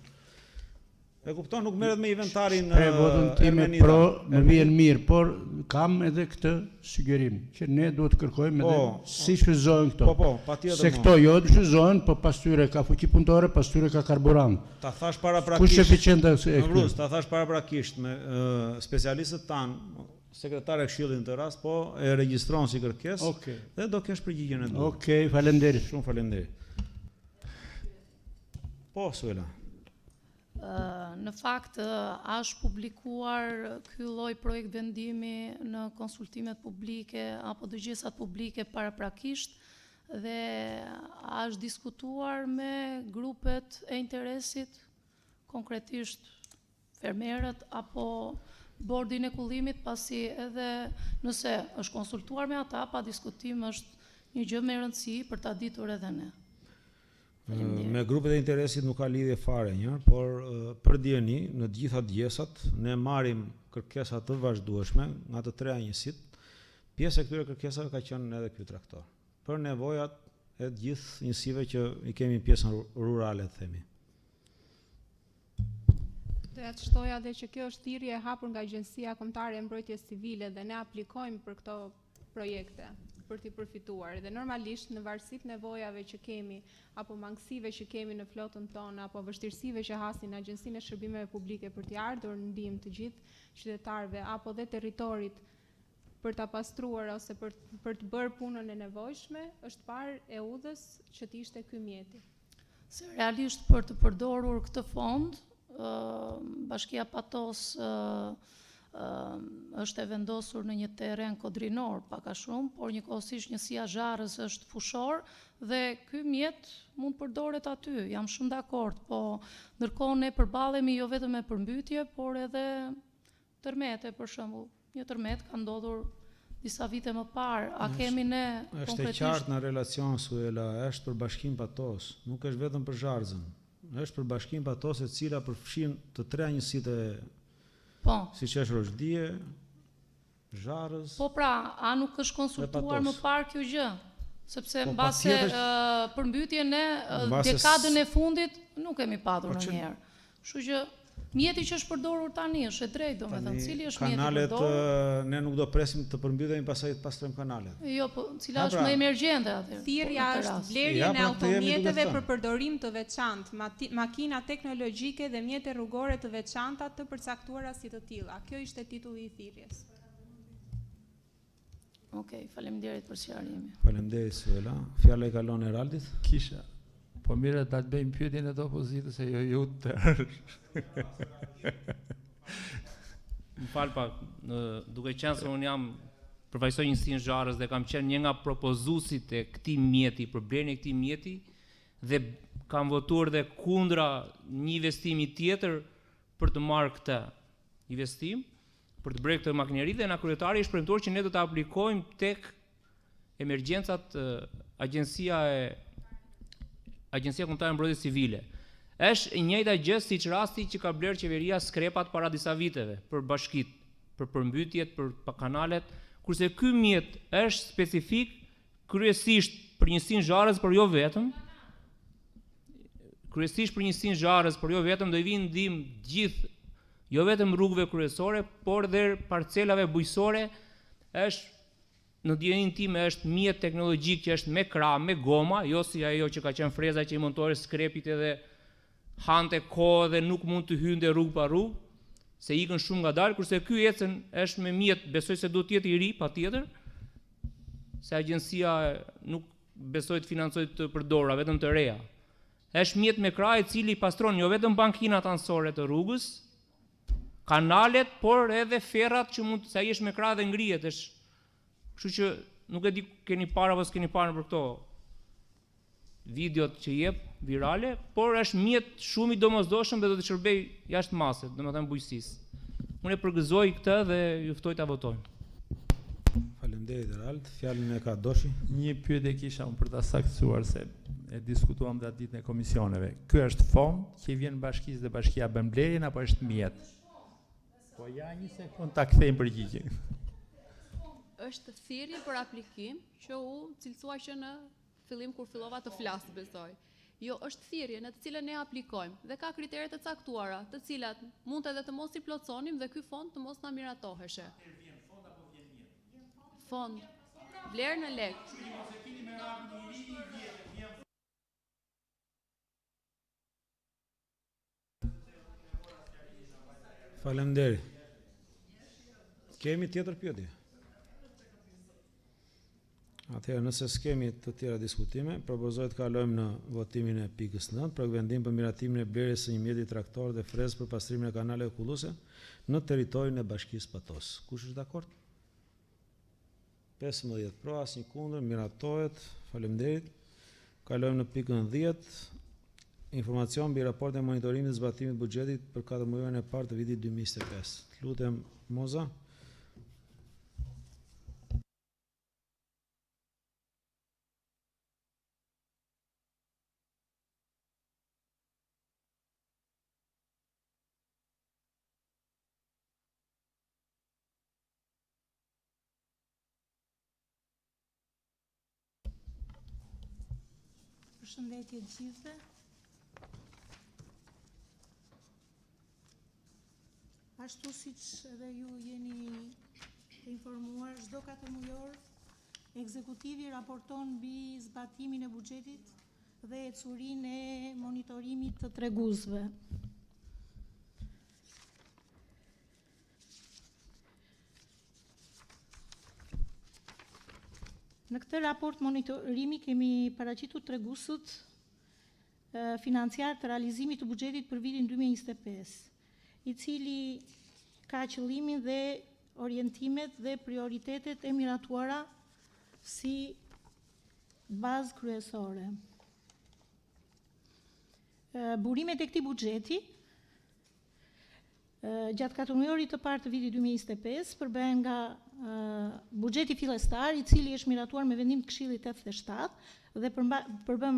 E kupton, nuk merret me inventarin votën time pro, më vjen mirë, por kam edhe këtë sugjerim që ne duhet të kërkojmë edhe si shfrytëzohen këto. Po, patjetër. Se këto jo të shfrytëzohen, po pas tyre ka fuqi punëtore, pas tyre ka karburant. Ta thash paraprakisht. Kush eficiente e këtu? Ta thash paraprakisht me specialistët tanë, sekretari e Këshillit në të rast, po e regjistron si kërkesë dhe do kesh përgjigjen e duhur. Okej, faleminderit. Shumë faleminderit. Po, Suela. Në fakt, është publikuar ky lloj projekt vendimi në konsultimet publike apo dëgjesat publike paraprakisht dhe është diskutuar me grupet e interesit, konkretisht fermerët apo bordin e kullimit, pasi edhe nëse është konsultuar me ata, pa diskutim është një gjë me rëndësi për ta ditur edhe ne. Me grupet e interesit nuk ka lidhje fare një, por për dieni në të gjitha djesat ne marrim kërkesa të vazhdueshme nga të treja njësit. Pjesë e këtyre kërkesave ka qenë edhe ky traktor. Për nevojat e të gjithë njësive që i kemi pjesën rurale, të themi. Doja të shtoja dhe që kjo është thirrje e hapur nga Agjencia Kombëtare e Mbrojtjes Civile dhe ne aplikojmë për këto projekte për t'i përfituar. Dhe normalisht në varësi të nevojave që kemi apo mangësive që kemi në flotën tonë apo vështirësive që hasin Agjencinë e Shërbimeve Publike për t'i ardhur në ndihmë të gjithë qytetarëve apo dhe territorit për ta pastruar ose për të bërë punën e nevojshme, është parë e udhës që të ishte ky mjeti. se realisht për të përdorur këtë fond, Bashkia Patos është e vendosur në një terren kodrinor pak a shumë, por njëkohësisht njësia Zharrës është fushor dhe ky mjet mund përdoret aty. Jam shumë dakord, po ndërkohë ne përballemi jo vetëm me përmbytje, por edhe tërmete për shembull. Një tërmet ka ndodhur disa vite më parë. A kemi ne Është e qartë në relacion Suela, është për Bashkinë Patos, nuk është vetëm për Zharrzën. Është për Bashkinë Patos e cila përfshin të tre njësitë siç është Rozhdie, Zharrës. Po pra, a nuk është konsultuar më parë kjo gjë? Sepse Po, mbase përmbytjen e dekadën e fundit nuk kemi patur ndonjëherë. Kështu që mjeti që është përdorur tani është e drejtë, domethënë, cili është mjeti i përdorur? Kanalet ne nuk do presim të përmbytemi pastaj të pastrojmë kanalet. Jo, po cila është më emergjente atë? Thirrja është blerjen e automjeteve për përdorim të veçantë, makina teknologjike dhe mjete rrugore të veçanta të përcaktuara si të tilla. Kjo ishte titulli i thirrjes. Okej, faleminderit për sqarimin. Faleminderit Suela. Fjala e kalon Eraldit. Kisha. Po mire ta të bëjmë pyetjen e të opozitës se jo ju të Më fal pak, duke qenë se unë jam përfaqësoj njësinë Zharrës dhe kam qenë një nga propozuesit e këtij mjeti, për blerjen e këtij mjeti dhe kam votuar dhe kundra një investimi tjetër për të marrë këtë investim, për të bërë këtë makineri dhe na kryetari është premtuar që ne do të aplikojmë tek emergjencat Agjencia Kombëtare e Mbrojtjes Civile. Është e njëjta gjë siç rasti që ka blerë qeveria skrepat para disa viteve për bashkitë, për përmbytjet, për kanalet, kurse ky mjet është specifik kryesisht për njësinë Zharrës, por jo vetëm. Kryesisht për njësinë Zharrës, por jo vetëm, do i vinë ndihmë gjithë, jo vetëm rrugëve kryesore, por dhe parcelave bujqësore. Është në dijenin time është mjet teknologjik që është me krah, me goma, jo si ajo që ka qenë freza që i montore skrepit edhe hante kohë dhe nuk mund të hynte rrugë pa rrugë, se ikën shumë ngadalë, kurse ky ecën është me mjet, besoj se do të jetë i ri patjetër, se agjencia nuk besoj të financoj të përdora, vetëm të reja. Është mjet me krah i cili pastron jo vetëm bankinat anësore të rrugës, kanalet, por edhe ferrat që mund, se ai është me krah dhe ngrihet, është. Kështu që nuk e di keni parë apo s'keni parë për këto videot që jep virale, por është mjet shumë i domosdoshëm dhe do të shërbej jashtë masës, domethënë bujqësisë. Unë e përgëzoj këtë dhe ju ftoj ta votojmë. Faleminderit Erald. Fjalën e ka Doshi. Një pyetje kisha unë për ta saktuar se e diskutuam datë ditën e komisioneve. Ky është fond që i vjen bashkisë dhe bashkia bën blerjen apo është mjet? Po ja një sekond ta kthejmë përgjigjen. Është thirrje për aplikim që u cilësua që në fillim kur fillova të flas, besoj. Jo, është thirrje në të cilën ne aplikojmë dhe ka kriteret të caktuara, të cilat mund edhe të mos i plotësonim dhe ky fond të mos na miratoheshe. Vjen fond apo vjen mjet? Fond. Vlerë në lek. Faleminderit. Kemi tjetër pyetje? Atëherë, nëse s'kemi të tjera diskutime, propozoj të kalojmë në votimin e pikës 9 për vendim për miratimin e blerjes së një mjeti traktor dhe frezë për pastrimin e kanaleve kulluese në territorin e Bashkisë Patos. Kush është dakord? 15 pro, asnjë kundër, miratohet. Faleminderit. Kalojmë në pikën 10. Informacion mbi raportin e monitorimit të zbatimit të buxhetit për 4 muajin e parë të vitit 2025. Lutem, Moza. Përshëndetje të gjithëve. Ashtu siç edhe ju jeni të informuar, çdo 4 mujor ekzekutivi raporton mbi zbatimin e buxhetit dhe ecurinë e monitorimit të treguesve. Në këtë raport monitorimi kemi paraqitur treguesët financiar të realizimit të buxhetit për vitin 2025, i cili ka qëllimin dhe orientimet dhe prioritetet e miratuara si bazë kryesore. Burimet e këtij buxheti gjatë 4 muajit të parë të vitit 2025 përbëhen nga buxheti fillestar, i cili është miratuar me vendim të Këshillit 87 dhe përbën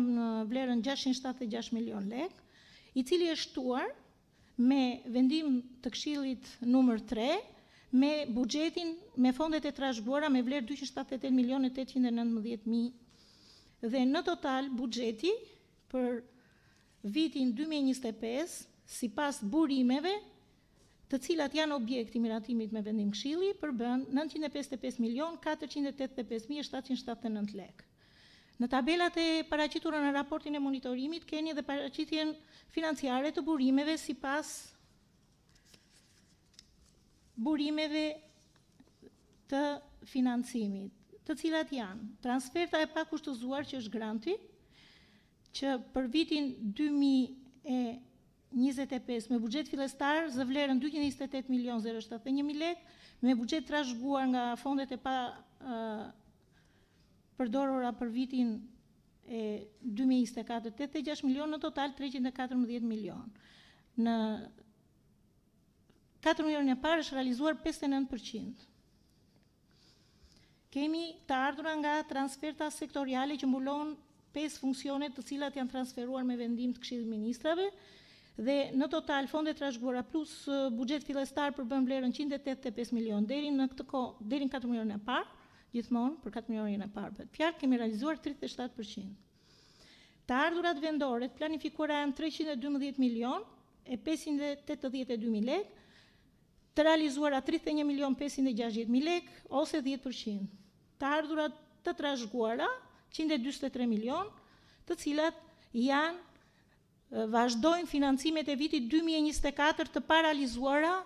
vlerën 676 milion lek, i cili është shtuar me vendim të Këshillit numër 3 me buxhetin me fondet e trashëguara me vlerë 278 milionë 819.000 dhe në total buxheti për vitin 2025 sipas burimeve të cilat janë objekti miratimit me vendim këshilli, përbën 955 milion 485.779 lek. Në tabelat e paraqitura në raportin e monitorimit keni edhe paraqitjen financiare të burimeve sipas burimeve të financimit, të cilat janë transferta e pakushtëzuar që është granti, që për vitin 2025 me buxhet fillestar zë vlerën 228.071.000 lek, me buxhet trashëguar nga fondet e pa përdorura për vitin 2024 86 milion, në total 314 milion. Në 4 muajin e parë është realizuar 59%. Kemi të ardhura nga transferta sektoriale që mbulon 5 funksione të cilat janë transferuar me vendim të Këshillit të Ministrave dhe në total fondet trashëguara plus buxhet fillestar përbën vlerën 185 milion deri në këtë kohë, deri në 4 muajin e parë, gjithmonë për 4 muajin e parë. Fjalë kemi realizuar 37%. Të ardhurat vendore të planifikuara janë 312 milion e 582.000 lek, të realizuara 31 milion 560.000 lek ose 10%. Të ardhurat të trashëguara 143 milion, të cilat janë vazhdojnë financimet e vitit 2024 të paralizuara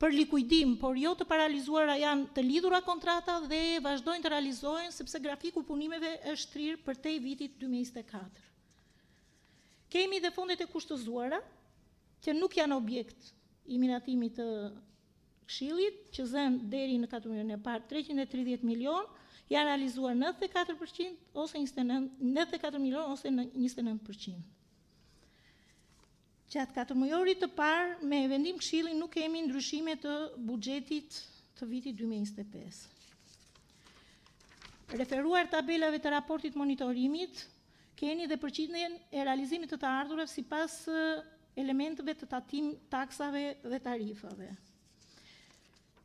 për likuidim, por jo të paralizuara, janë të lidhura kontrata dhe vazhdojnë të realizohen sepse grafiku punimeve është trirë për te vitit 2024. Kemi dhe fondet e kushtëzuara, që nuk janë objekt i miratimit të Këshillit, që zënë deri në 4 muajin e parë 330 milion, janë realizuar 94% ose 94 milion ose 29%. Gjatë 4 muajorit të parë me vendim Këshilli nuk kemi ndryshime të buxhetit të vitit 2025. Referuar tabelave të raportit monitorimit, keni dhe përqindjen e realizimit të ardhurave sipas elementeve të tatim taksave dhe tarifave.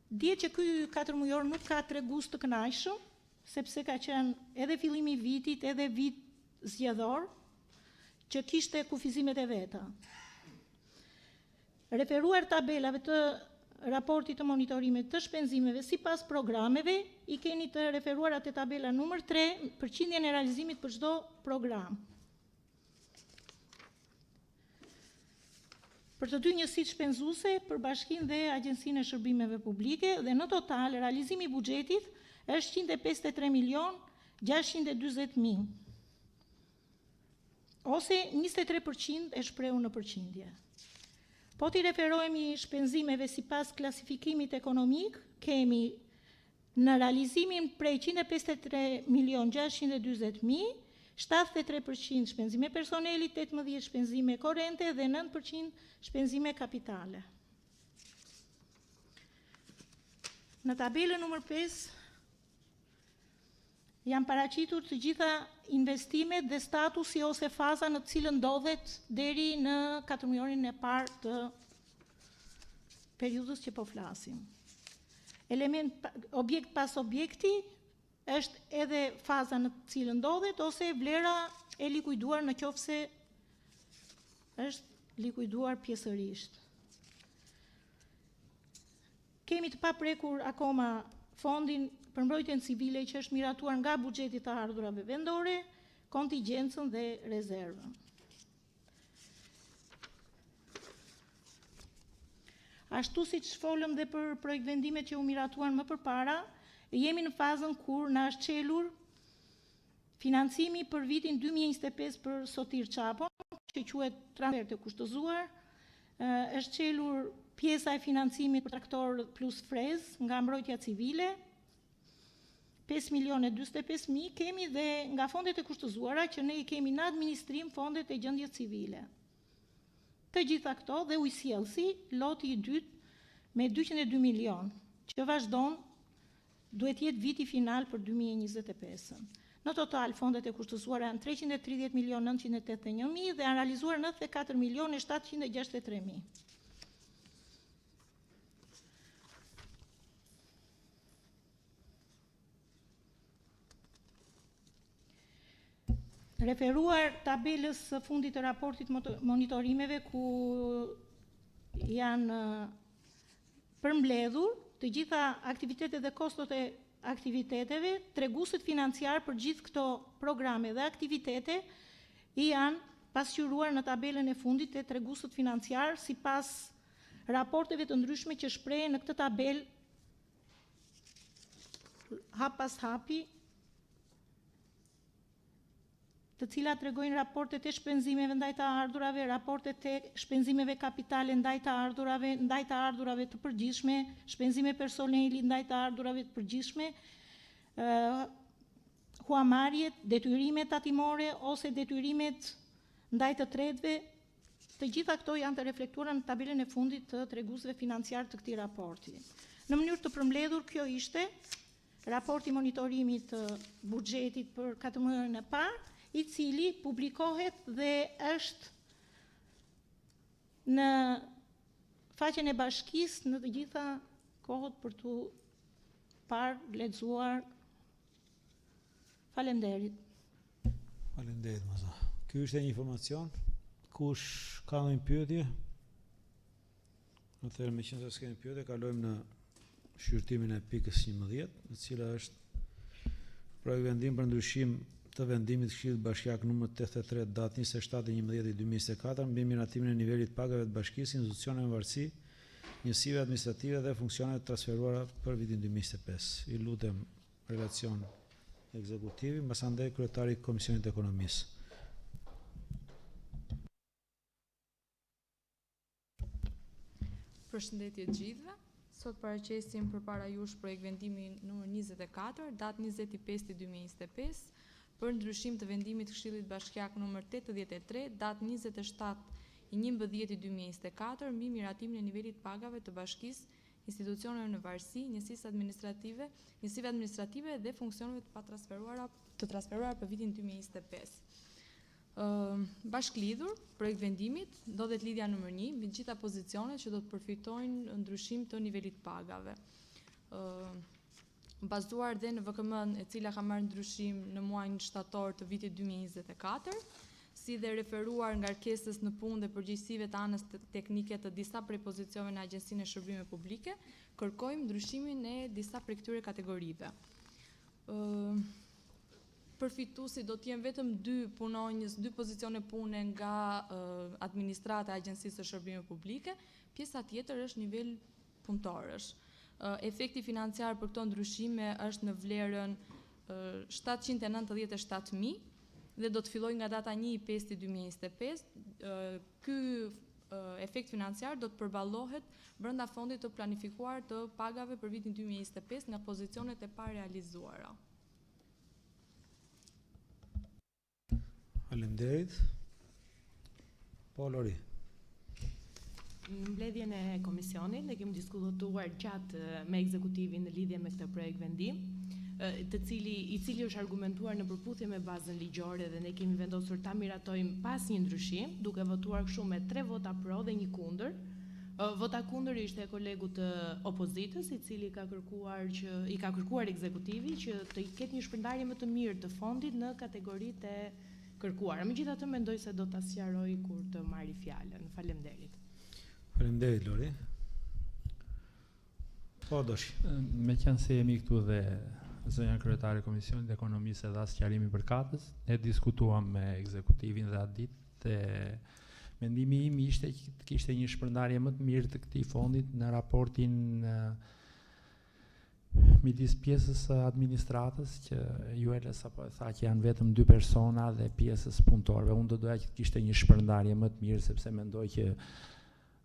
Dihet që ky 4 muajor nuk ka tregues të kënaqshëm, sepse ka qenë edhe fillimi i vitit, edhe vit zgjedhor, që kishte kufizimet e veta. Referuar tabelave të raportit të monitorimit të shpenzimeve sipas programeve, i keni të referuara te tabela numër 3, përqindjen e realizimit për çdo program. Për të dy njësitë shpenzuese, për Bashkinë dhe Agjencinë e Shërbimeve Publike, dhe në total realizimi i buxhetit është 153 milion 640.000, ose 23% e shprehur në përqindje. Po t'i referohemi shpenzimeve sipas klasifikimit ekonomik, kemi në realizimin prej 153 milion 640.000, 73% shpenzime personeli, 18% shpenzime korrente dhe 9% shpenzime kapitale. Në tabelën numër 5 janë paraqitur të gjitha investimet dhe statusi ose faza në të cilën ndodhet deri në 4 muajorin e parë të periudhës që po flasim. Element objekt pas objekti është edhe faza në të cilën ndodhet ose vlera e likuiduar në qoftë se është likuiduar pjesërisht. Kemi të paprekur akoma fondin për mbrojtjen civile që është miratuar nga buxheti të ardhurave vendore, kontingjencën dhe rezervën. Ashtu siç folëm dhe për projekt vendimet që u miratuan më përpara, jemi në fazën kur na është çelur financimi për vitin 2025 për Sotir Çapon, që që quhet transfer të kushtëzuar, është çelur pjesa e financimit për traktor plus frez nga mbrojtja civile, 5.045.000 kemi dhe nga fondet e kushtëzuara që ne i kemi në administrim fondet e gjendjes civile. Të gjitha këto dhe ujësjellsi, loti i dytë me 202 milion, që vazhdon duhet jetë viti final për 2025-ën. Në total, fondet e kushtëzuara janë 330.981.000 dhe janë realizuar 94.763.000. Referuar tabelës së fundit të raportit monitorimeve ku janë përmbledhur të gjitha aktivitetet dhe kostot e aktiviteteve, treguesit financiar për gjithë këto programe dhe aktivitete janë pasqyruar në tabelën e fundit të treguesit financiar sipas raporteve të ndryshme që shprehen në këtë tabelë hap pas hapi, të cilat tregojnë raportet e shpenzimeve ndaj të ardhurave, raportet e shpenzimeve kapitale ndaj të ardhurave të përgjithshme, shpenzime personeli ndaj të ardhurave të përgjithshme, huamarrjet, detyrimet tatimore ose detyrimet ndaj të tretëve, të gjitha këto janë të reflektuara në tabelën e fundit të treguesve financiar të këtij raporti. Në mënyrë të përmbledhur, kjo ishte raporti monitorimit të buxhetit për 4 muajin e parë, i cili publikohet dhe është në faqen e bashkisë në të gjitha kohët për të parë, lexuar. Faleminderit. Faleminderit, Maza. Ky është një informacion. Kush ka ndonjë pyetje? Atëherë, meqenëse s'kemi pyetje, kalojmë në shqyrtimin e pikës 11, e cila është projekt vendim për ndryshim të vendimit të Këshillit Bashkiak numër 83 datë 27/11/2024 mbi miratimin e nivelit pagave të bashkisë, institucioneve me varësi, njësive administrative dhe funksionet transferuara për vitin 2025. I lutem relacion ekzekutivi, mbasandej kryetari i Komisionit të Ekonomisë. Përshëndetje të gjithëve. Sot paraqesim përpara jush projekt vendimi numër 24, datë 25/2025, për ndryshim të vendimit të Këshillit Bashkiak numër 83, datë 27/11/2024, mbi miratimin e nivelit pagave të bashkisë, institucioneve në varësi, njësive administrative dhe funksioneve të transferuara për vitin 2025. Bashklidhur, projekt vendimit ndodhet lidhja nëmër 1 mbi gjitha pozicionet që do të përfitojnë ndryshim të nivelit pagave. Bazuar dhe në VKM e cila ka marrë ndryshim në muajin shtator të vitit 2024, si dhe referuar ngarkesës në punë dhe përgjegjësive të anës teknike të disa prej pozicioneve në Agjencinë e Shërbimeve Publike, kërkojmë ndryshimin e disa prej këtyre kategorive. Përfituesi do të jenë vetëm 2 punonjës, 2 pozicione pune nga administrata e Agjencisë së Shërbimeve Publike, pjesa tjetër është nivel punëtorësh. Efekti financiar për këto ndryshime është në vlerën 797.000 dhe do të filloj nga data 1/5/2025. Ky efekt financiar do të përballohet brenda fondit të planifikuar të pagave për vitin 2025 nga pozicionet e parealizuara. Faleminderit. Po, Lori. Në mbledhjen e komisionit ne kemi diskutuar gjatë me ekzekutivin në lidhje me këtë projekt vendim, i cili është argumentuar në përputhje me bazën ligjore dhe ne kemi vendosur ta miratojmë pas një ndryshim, duke votuar kështu me 3 vota pro dhe 1 kundër. Vota kundër ishte e kolegut të opozitës, i cili i ka kërkuar ekzekutivi që të ketë një shpërndarje më të mirë të fondit në kategoritë e kërkuara. Megjithatë mendoj se do ta sqaroj kur të marri fjalën. Faleminderit. Faleminderit, Lori. Po, Doshi. Meqenëse jemi këtu dhe zonja kryetare e Komisionit të Ekonomisë e dha sqarimin përkatës, ne diskutuam me ekzekutivin dhe atë ditë mendimi im ishte që të kishte një shpërndarje më të mirë të këtij fondit në raportin midis pjesës së administratës që Juela sapo e tha që janë vetëm 2 persona dhe pjesës punëtorëve. Unë do doja që kishte një shpërndarje më të mirë sepse mendoj që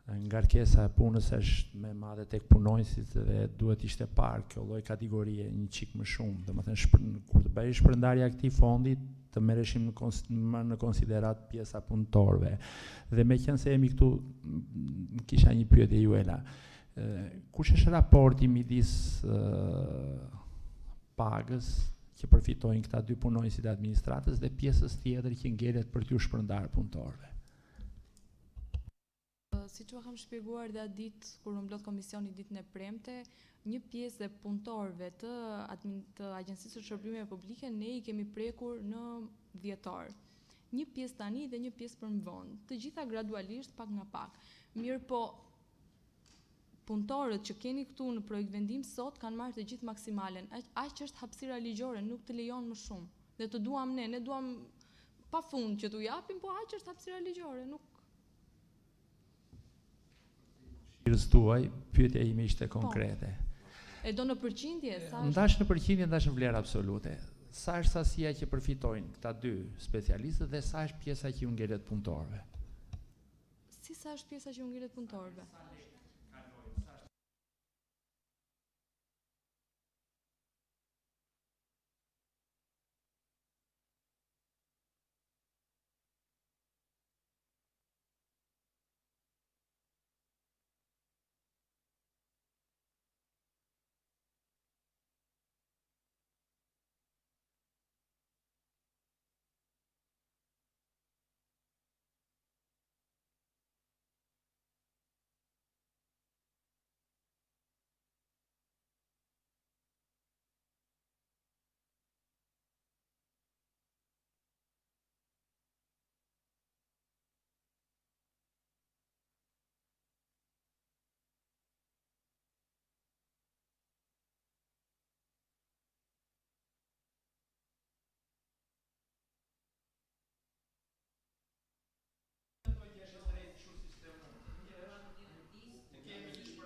ngarkesa e punës është më e madhe tek punonjësit dhe duhet ishte parë kjo lloj kategorie një çik më shumë. Domethënë kur të bëhej shpërndarja e këtij fondi të merreshim në konsiderat pjesa punëtorëve. Dhe meqense jemi këtu, kisha një pyetje Juela. Kush është raporti midis pagës që përfitojnë këta 2 punonjësit e administratës dhe pjesës tjetër që ngelet për t'u shpërndar punëtorëve? Siç u kam shpjeguar dhe atë ditë kur u mblodh komisioni ditën e premte, një pjesë e punëtorëve të Agjencisë së Shërbimeve Publike ne i kemi prekur në dhjetor. Një pjesë tani dhe një pjesë për mvonë. Të gjitha gradualisht, pak nga pak. Mirë po, punëtorët që keni këtu në projekt vendim sot kanë marrë të gjithë maksimalen. Aq është hapësira ligjore, nuk të lejon më shumë. Dhe të duam ne duam pa fund që t'u japim, po aq është hapësira ligjore, nuk. Shirës tuaj, pyetja ime ishte konkrete. E do në përqindje? Ndash në përqindje, ndash në vlerë absolute. Sa është sasia që përfitojnë këta 2 specialistët dhe sa është pjesa që u ngelet punëtorëve? Si sa është pjesa që u ngelet punëtorëve?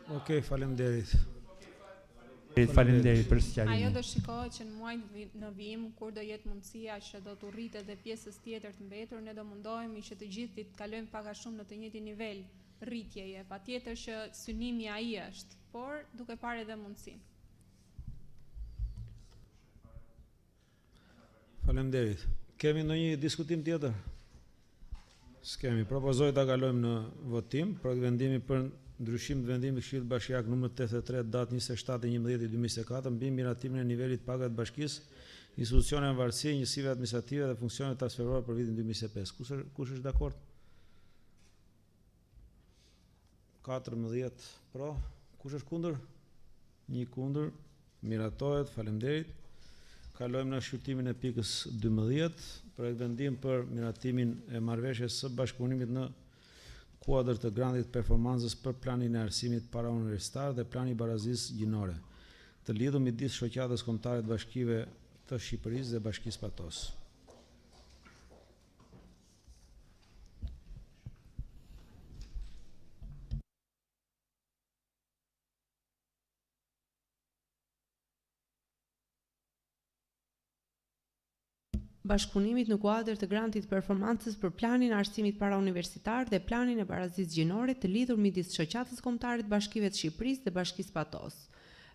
Okej, faleminderit. Faleminderit për sqarimin. Ajo do shikohet që në muajin në vijim, kur do jetë mundësia që do të rritet edhe pjesës tjetër të mbetur, ne do mundohemi që të gjithë të kalojmë pak a shumë në të njëjtin nivel rritjeje. Patjetër që synimi ai është, por duke parë edhe mundësinë. Faleminderit. Kemi ndonjë diskutim tjetër? S'kemi. Propozoj ta kalojmë në votim për vendimi për ndryshim të vendimit të Këshillit Bashkiak numër 83 datë 27/11/2024 mbi miratimin e nivelit pagat bashkisë, institucione varësie, njësive administrative dhe funksione transferuar për vitin 2025. Kush është dakord? 14 pro. Kush është kundër? 1 kundër. Miratohet. Faleminderit. Kalojmë në shqyrtimin e pikës 12, projekt vendim për miratimin e marrëveshjes së bashkëpunimit në kuadër të grantit performancës për planin e arsimit parauniversitar dhe plani barazisë gjinore, të lidhur midis shoqatës kombëtare të bashkive të Shqipërisë dhe Bashkisë Patos. Bashkëpunimit në kuadër të grantit performancës për planin e arsimit parauniversitar dhe planin e barazisë gjinore të lidhur midis shoqatës kombëtare të bashkive të Shqipërisë dhe Bashkisë Patos.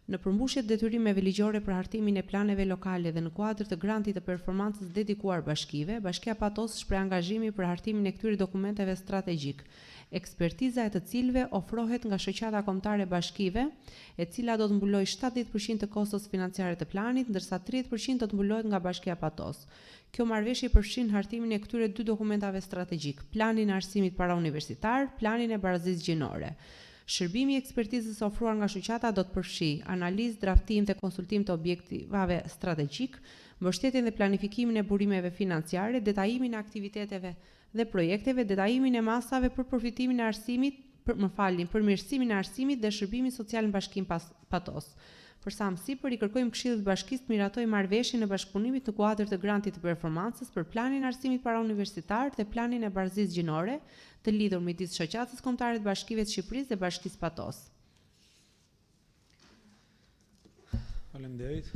Në përmbushje të detyrimeve ligjore për hartimin e planeve lokale dhe në kuadër të grantit të performancës dedikuar bashkive, Bashkia Patos shpreh angazhimi për hartimin e këtyre dokumenteve strategjik, ekspertiza e të cilëve ofrohet nga shoqata kombëtare bashkive, e cila do të mbulojë 70% të kostos financiare të planit, ndërsa 30% do të mbulohet nga Bashkia Patos. Kjo marrëveshje përfshin hartimin e këtyre 2 dokumentave strategjik, planin e arsimit parauniversitar, planin e barazisë gjinore. Shërbimi i ekspertizës ofruar nga shoqata do të përfshijë analizë, draftim dhe konsultim të objektivave strategjik, mbështetjen dhe planifikimin e burimeve financiare, detajimin e aktiviteteve dhe projekteve, detajimin e masave për përfitimin e arsimit, përmirësimin e arsimit dhe shërbimit social në Bashkinë Patos. Për sa më sipër, i kërkojmë Këshillit Bashkisë të miratojë marrëveshjen e bashkëpunimit në kuadër të grantit të performancës për planin e arsimit parauniversitar dhe planin e barazisë gjinore, të lidhur midis shoqatës kombëtare të bashkive të Shqipërisë dhe Bashkisë Patos. Faleminderit.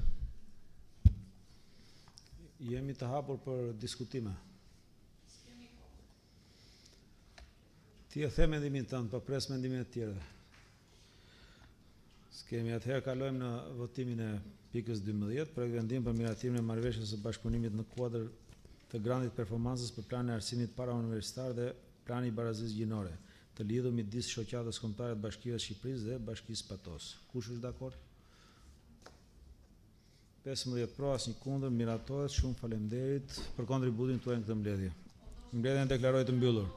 Jemi të hapur për diskutime. Ti e the mendimin tënd, po pres mendimin e tjerëve. S'kemi, atëherë kalojmë në votimin e pikës 12, projekt vendim për miratimin e marrëveshjes së bashkëpunimit në kuadër të grandit performancës për planin e arsimit parauniversitar dhe plani i barazisë gjinore, të lidhur midis shoqatës kombëtare të Bashkive të Shqipërisë dhe Bashkisë Patos. Kush është dakord? 15 pro, asnjë kundër, miratohet. Shumë faleminderit për kontributin tuaj në këtë mbledhje. Mbledhjen deklaroj të mbyllur.